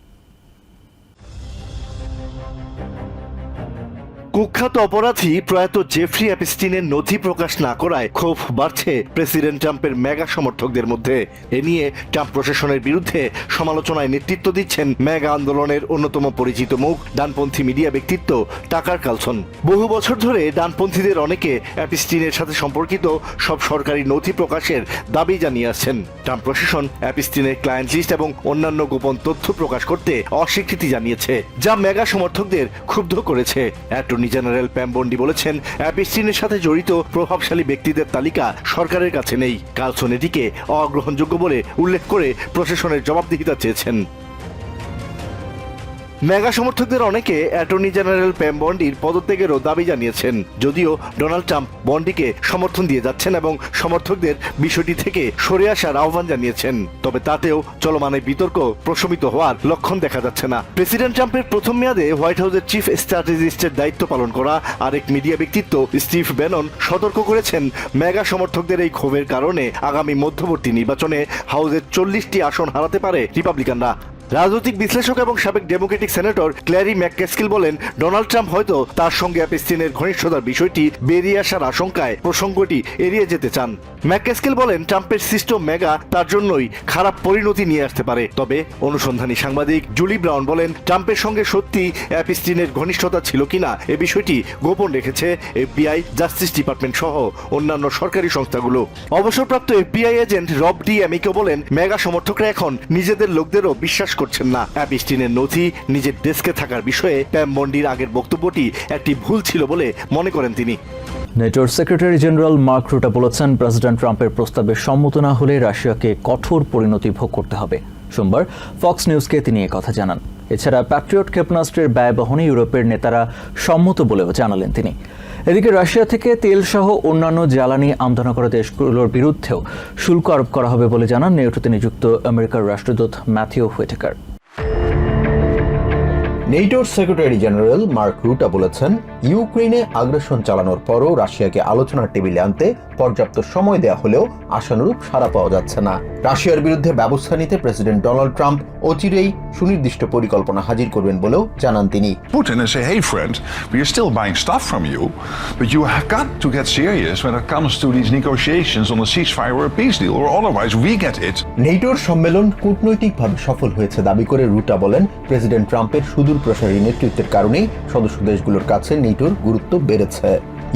কুখ্যাত অপরাধী প্রয়াত জেফ্রি অ্যাপস্টিনের নথি প্রকাশ না করায় ক্ষোভ বাড়ছে প্রেসিডেন্ট ট্রাম্পের মেগা সমর্থকদের মধ্যে। এ নিয়ে ট্রাম্প প্রশাসনের বিরুদ্ধে সমালোচনায় নেতৃত্ব দিচ্ছেন মেগা আন্দোলনের অন্যতম পরিচিত মুখ ডানপন্থী মিডিয়া ব্যক্তিত্ব টাকার কালসন। বহু বছর ধরে ডানপন্থীদের অনেকে অ্যাপস্টিনের সাথে সম্পর্কিত সব সরকারি নথি প্রকাশের দাবি জানিয়ে আসছেন। ট্রাম্প প্রশাসন অ্যাপস্টিনের ক্লায়েন্ট লিস্ট এবং অন্যান্য গোপন তথ্য প্রকাশ করতে অস্বীকৃতি জানিয়েছে, যা মেগা সমর্থকদের ক্ষুব্ধ করেছে। অ্যাটর্নি জেনারেল প্যাম বন্ডি বলেছেন, অ্যাপস্টিনের সাথে জড়িত প্রভাবশালী ব্যক্তিদের তালিকা সরকারের কাছে নেই। কালসন এটিকে অগ্রহণযোগ্য বলে উল্লেখ করে প্রশাসনের জবাবদিহিতা চেয়েছেন। মেগা সমর্থকদের অনেকে অ্যাটর্নি জেনারেল প্যাম বন্ডির পদত্যাগেরও দাবি জানিয়েছেন। যদিও ডোনাল্ড ট্রাম্প বন্ডিকে সমর্থন দিয়ে যাচ্ছেন এবং সমর্থকদের বিষয়টি থেকে সরে আসার আহ্বান জানিয়েছেন, তবে তাতেও চলমান বিতর্ক প্রশমিত হওয়ার লক্ষণ দেখা যাচ্ছে না। প্রেসিডেন্ট ট্রাম্পের প্রথম মেয়াদে হোয়াইট হাউসের চিফ স্ট্র্যাটেজিস্টের দায়িত্ব পালন করা আরেক মিডিয়া ব্যক্তিত্ব স্টিভ ব্যানন সতর্ক করেছেন, মেগা সমর্থকদের এই ক্ষোভের কারণে আগামী মধ্যবর্তী নির্বাচনে হাউসের 40টি আসন হারাতে পারে রিপাবলিকানরা। রাজনৈতিক বিশ্লেষক এবং সাবেক ডেমোক্রেটিক সেনেটর ক্ল্যারি ম্যাককেস্কিল বলেন, ডোনাল্ড ট্রাম্প হয়তো তার সঙ্গে অ্যাপস্টিনের ঘনিষ্ঠতার বিষয়টি বেরিয়ে আসার আশঙ্কায় প্রসঙ্গটি এড়িয়ে যেতে চান। ম্যাককেস্কিল বলেন, ট্রাম্পের সৃষ্ট মেগা তার জন্যই খারাপ পরিণতি নিয়ে আসতে পারে। তবে অনুসন্ধানী সাংবাদিক জুলি ব্রাউন বলেন, ট্রাম্পের সঙ্গে সত্যি অ্যাপস্টিনের ঘনিষ্ঠতা ছিল কিনা এ বিষয়টি গোপন রেখেছে এফবিআই, জাস্টিস ডিপার্টমেন্ট সহ অন্যান্য সরকারি সংস্থাগুলো। অবসরপ্রাপ্ত এফবিআই এজেন্ট রব ডি অ্যামিকো বলেন, মেগা সমর্থকরা এখন নিজেদের লোকদেরও বিশ্বাস করছেন না। অ্যাপস্টিনের নথি নিজের ডেস্কে থাকার বিষয়ে প্যাম বন্ডির আগের বক্তব্যটি একটি ভুল ছিল বলে মনে করেন তিনি। নেটোর সেক্রেটারি জেনারেল মার্ক রুটা বলেছেন, প্রেসিডেন্ট ট্রাম্পের প্রস্তাবে সম্মত না হলে রাশিয়াকে কঠোর পরিণতি ভোগ করতে হবে। সোমবার ফক্স নিউজকে তিনি কথা জানান। এছাড়া প্যাট্রিয়ট ক্ষেপণাস্ত্রের ব্যয় বহনে ইউরোপের নেতারা সম্মত বলেও জানালেন তিনি। এদিকে রাশিয়া থেকে তেল সহ অন্যান্য জ্বালানি আমদানি করা দেশগুলোর বিরুদ্ধেও শুল্ক আরোপ করা হবে বলে জানান নেটোতে নিযুক্ত আমেরিকার রাষ্ট্রদূত ম্যাথিউ হুইটেকার। নেটোর সেক্রেটারি জেনারেল মার্ক রুটা বলেছেন, ইউক্রেনে আগ্রাসন চালানোর পরও রাশিয়াকে আলোচনার টেবিলে আনতে পর্যাপ্ত সময় দেওয়া হলেও আশানুরূপ সাড়া পাওয়া যাচ্ছে না। রাশিয়ার বিরুদ্ধে ব্যবস্থা নিতে প্রেসিডেন্ট ডোনাল্ড ট্রাম্প অচিরেই সুনির্দিষ্ট পরিকল্পনা হাজির করবেন বলেও জানান তিনি। Putin and say, hey friend, we are still buying stuff from you, but you have got to get serious when it comes to these negotiations on a ceasefire or a peace deal, or otherwise we get hit. নেটোর সম্মেলন কূটনৈতিকভাবে সফল হয়েছে দাবি করে রুটা বলেন, president ট্রাম্পের সুদূর প্রসারী নেতৃত্বের কারণেই সদস্য দেশগুলোর কাছে নেটোর গুরুত্ব বেড়েছে।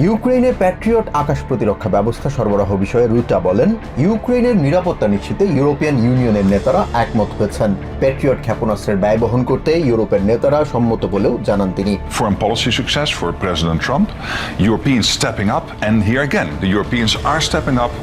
ইউক্রেনে প্যাট্রিয়ট আকাশ প্রতিরক্ষা ব্যবস্থা সরবরাহ বিষয়ে রুটা বলেন, ইউক্রেনের নিরাপত্তা নিশ্চিতে ইউরোপিয়ান ইউনিয়নের নেতারা একমত হয়েছেন। প্যাট্রিয়ট ক্ষেপণাস্ত্রের ব্যয় বহন করতে ইউরোপের নেতারা সম্মত বলেও জানান তিনি। Foreign policy success for President Trump, Europeans stepping up, and here again, the Europeans are stepping up,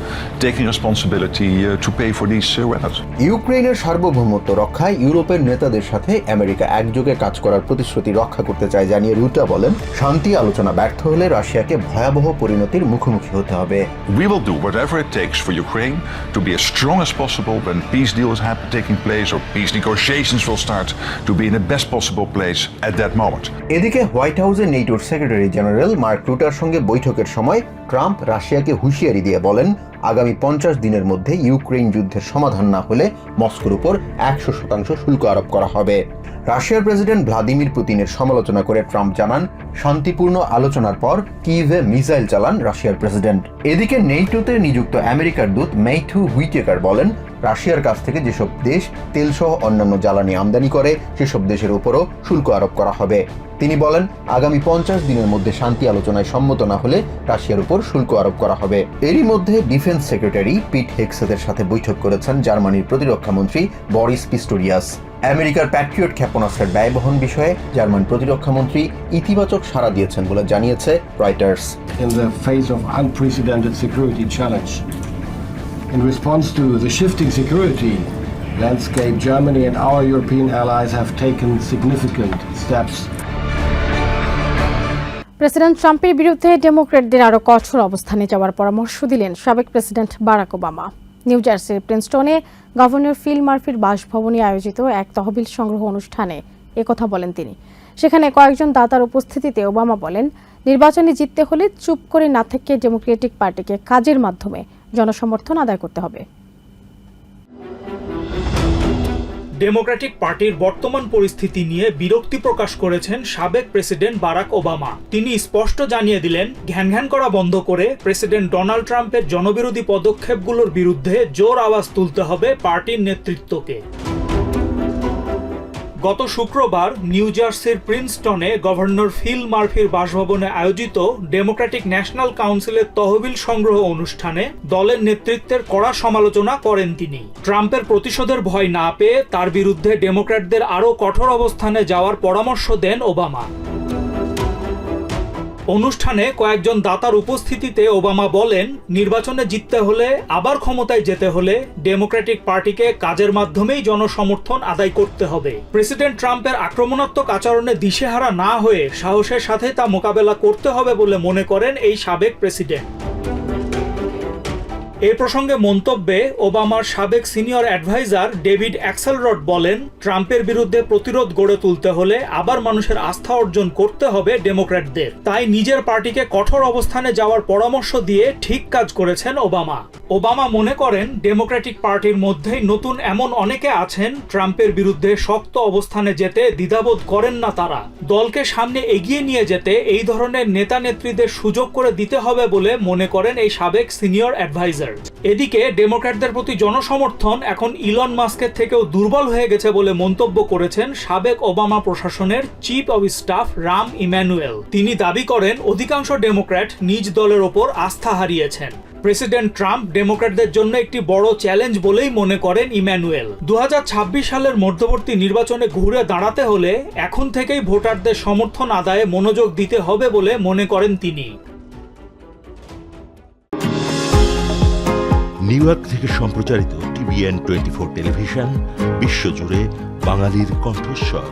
taking responsibility to pay for these weapons. ইউক্রেনের সার্বভৌমত্ব রক্ষায় ইউরোপের নেতাদের সাথে আমেরিকা একযোগে কাজ করার প্রতিশ্রুতি রক্ষা করতে চায় জানিয়ে রুটা বলেন, শান্তি আলোচনা ব্যর্থ হলে রাশিয়াকে ভয়াবহ পরিণতির মুখোমুখি হতে হবে। We will do whatever it takes for Ukraine to be as strong as possible when peace deals taking place or peace negotiations will start, to be in the best possible place at that moment. এদিকে white হাউসে নেটোর secretary general Mark rotor সঙ্গে বৈঠকের সময় Trump রাশিয়াকে হুঁশিয়ারি দিয়ে বলেন, আগামী 50 দিনের মধ্যে ইউক্রেন যুদ্ধের সমাধান না হলে মস্কোর উপর 100% শুল্ক আরোপ করা হবে। রাশিয়ার প্রেসিডেন্ট ভ্লাদিমির পুতিনের সমালোচনা করে ট্রাম্প জানান, শান্তিপূর্ণ আলোচনার পর কিয়েভে মিসাইল চালান রাশিয়ার প্রেসিডেন্ট। এদিকে নেটোতে নিযুক্ত আমেরিকার দূত ম্যাথিউ হুইটেকার বলেন, রাশিয়ার কাছ থেকে যেসব দেশ তেলসহ অন্যান্য জ্বালানি আমদানি করে সেসব দেশের উপরও শুল্ক আরোপ করা হবে। তিনি বলেন, আগামী 50 দিনের মধ্যে শান্তি আলোচনায় সম্মত না হলে রাশিয়ার উপর শুল্ক আরোপ করা হবে। এরই মধ্যে ডিফেন্স সেক্রেটারি পিট হেগসেথের সাথে বৈঠক করেছেন জার্মানির প্রতিরক্ষা মন্ত্রী বরিস পিস্টোরিয়াস। আমেরিকার প্যাট্রিয়ট ক্ষেপণাস্ত্রের ব্যয় বহন বিষয়ে জার্মান প্রতিরক্ষা মন্ত্রী ইতিবাচক সাড়া দিয়েছেন বলে জানিয়েছে Reuters. In the face of unprecedented security challenge, in response to the shifting security landscape, Germany and our European allies have taken significant steps. President ট্রাম্পের বিরুদ্ধে ডেমোক্র্যাটদের আরও কঠোর অবস্থানে যাওয়ার পরামর্শ দিলেন সাবেক প্রেসিডেন্ট বারাক ওবামা। নিউ জার্সির প্রিন্সটনে গভর্নর ফিল মার্ফির বাসভবনে আয়োজিত এক তহবিল সংগ্রহ অনুষ্ঠানে একথা বলেন তিনি। সেখানে কয়েকজন দাতার উপস্থিতিতে ওবামা বলেন, নির্বাচনে জিততে হলে চুপ করে না থেকে ডেমোক্রেটিক পার্টিকে কাজের মাধ্যমে জনসমর্থন আদায় করতে হবে। ডেমোক্রেটিক পার্টির বর্তমান পরিস্থিতি নিয়ে বিরক্তি প্রকাশ করেছেন সাবেক প্রেসিডেন্ট বারাক ওবামা। তিনি স্পষ্ট জানিয়ে দিলেন, ঘ্যানঘ্যান করা বন্ধ করে প্রেসিডেন্ট ডোনাল্ড ট্রাম্পের জনবিরোধী পদক্ষেপগুলোর বিরুদ্ধে জোর আওয়াজ তুলতে হবে পার্টির নেতৃত্বকে। গত শুক্রবার নিউ জার্সির প্রিন্সটনে গভর্নর ফিল মার্ফির বাসভবনে আয়োজিত ডেমোক্রেটিক ন্যাশনাল কাউন্সিলের তহবিল সংগ্রহ অনুষ্ঠানে দলের নেতৃত্বের কড়া সমালোচনা করেন তিনি। ট্রাম্পের প্রতিশোধের ভয় না পেয়ে তার বিরুদ্ধে ডেমোক্র্যাটদের আরও কঠোর অবস্থানে যাওয়ার পরামর্শ দেন ওবামা। অনুষ্ঠানে কয়েকজন দাতার উপস্থিতিতে ওবামা বলেন, নির্বাচনে জিততে হলে, আবার ক্ষমতায় যেতে হলে ডেমোক্রেটিক পার্টিকে কাজের মাধ্যমেই জনসমর্থন আদায় করতে হবে। প্রেসিডেন্ট ট্রাম্পের আক্রমণাত্মক আচরণে দিশেহারা না হয়ে সাহসের সাথে তা মোকাবেলা করতে হবে বলে মনে করেন এই সাবেক প্রেসিডেন্ট। এ প্রসঙ্গে মন্তব্যে ওবামার সাবেক সিনিয়র অ্যাডভাইজার ডেভিড অ্যাক্সেলরড বলেন, ট্রাম্পের বিরুদ্ধে প্রতিরোধ গড়ে তুলতে হলে আবার মানুষের আস্থা অর্জন করতে হবে ডেমোক্র্যাটদের। তাই নিজের পার্টিকে কঠোর অবস্থানে যাওয়ার পরামর্শ দিয়ে ঠিক কাজ করেছেন ওবামা। ওবামা মনে করেন, ডেমোক্রেটিক পার্টির মধ্যেই নতুন এমন অনেকে আছেন ট্রাম্পের বিরুদ্ধে শক্ত অবস্থানে যেতে দ্বিধাবোধ করেন না তারা। দলকে সামনে এগিয়ে নিয়ে যেতে এই ধরনের নেতা নেত্রীদের সুযোগ করে দিতে হবে বলে মনে করেন এই সাবেক সিনিয়র অ্যাডভাইজার। এদিকে ডেমোক্র্যাটদের প্রতি জনসমর্থন এখন ইলন মাস্কের থেকেও দুর্বল হয়ে গেছে বলে মন্তব্য করেছেন সাবেক ওবামা প্রশাসনের chief of staff Ram Emmanuel. তিনি দাবি করেন, অধিকাংশ ডেমোক্র্যাট নিজ দলের ওপর আস্থা হারিয়েছেন। প্রেসিডেন্ট ট্রাম্প ডেমোক্র্যাটদের জন্য একটি বড় চ্যালেঞ্জ বলেই মনে করেন ইম্যানুয়েল। 2026 সালের মধ্যবর্তী নির্বাচনে ঘুরে দাঁড়াতে হলে এখন থেকেই ভোটারদের সমর্থন আদায়ে মনোযোগ দিতে হবে বলে মনে করেন তিনি। নিউ ইয়র্ক থেকে সম্প্রচারিত TVN 24 টেলিভিশন বিশ্বজুড়ে বাঙালির কণ্ঠস্বর।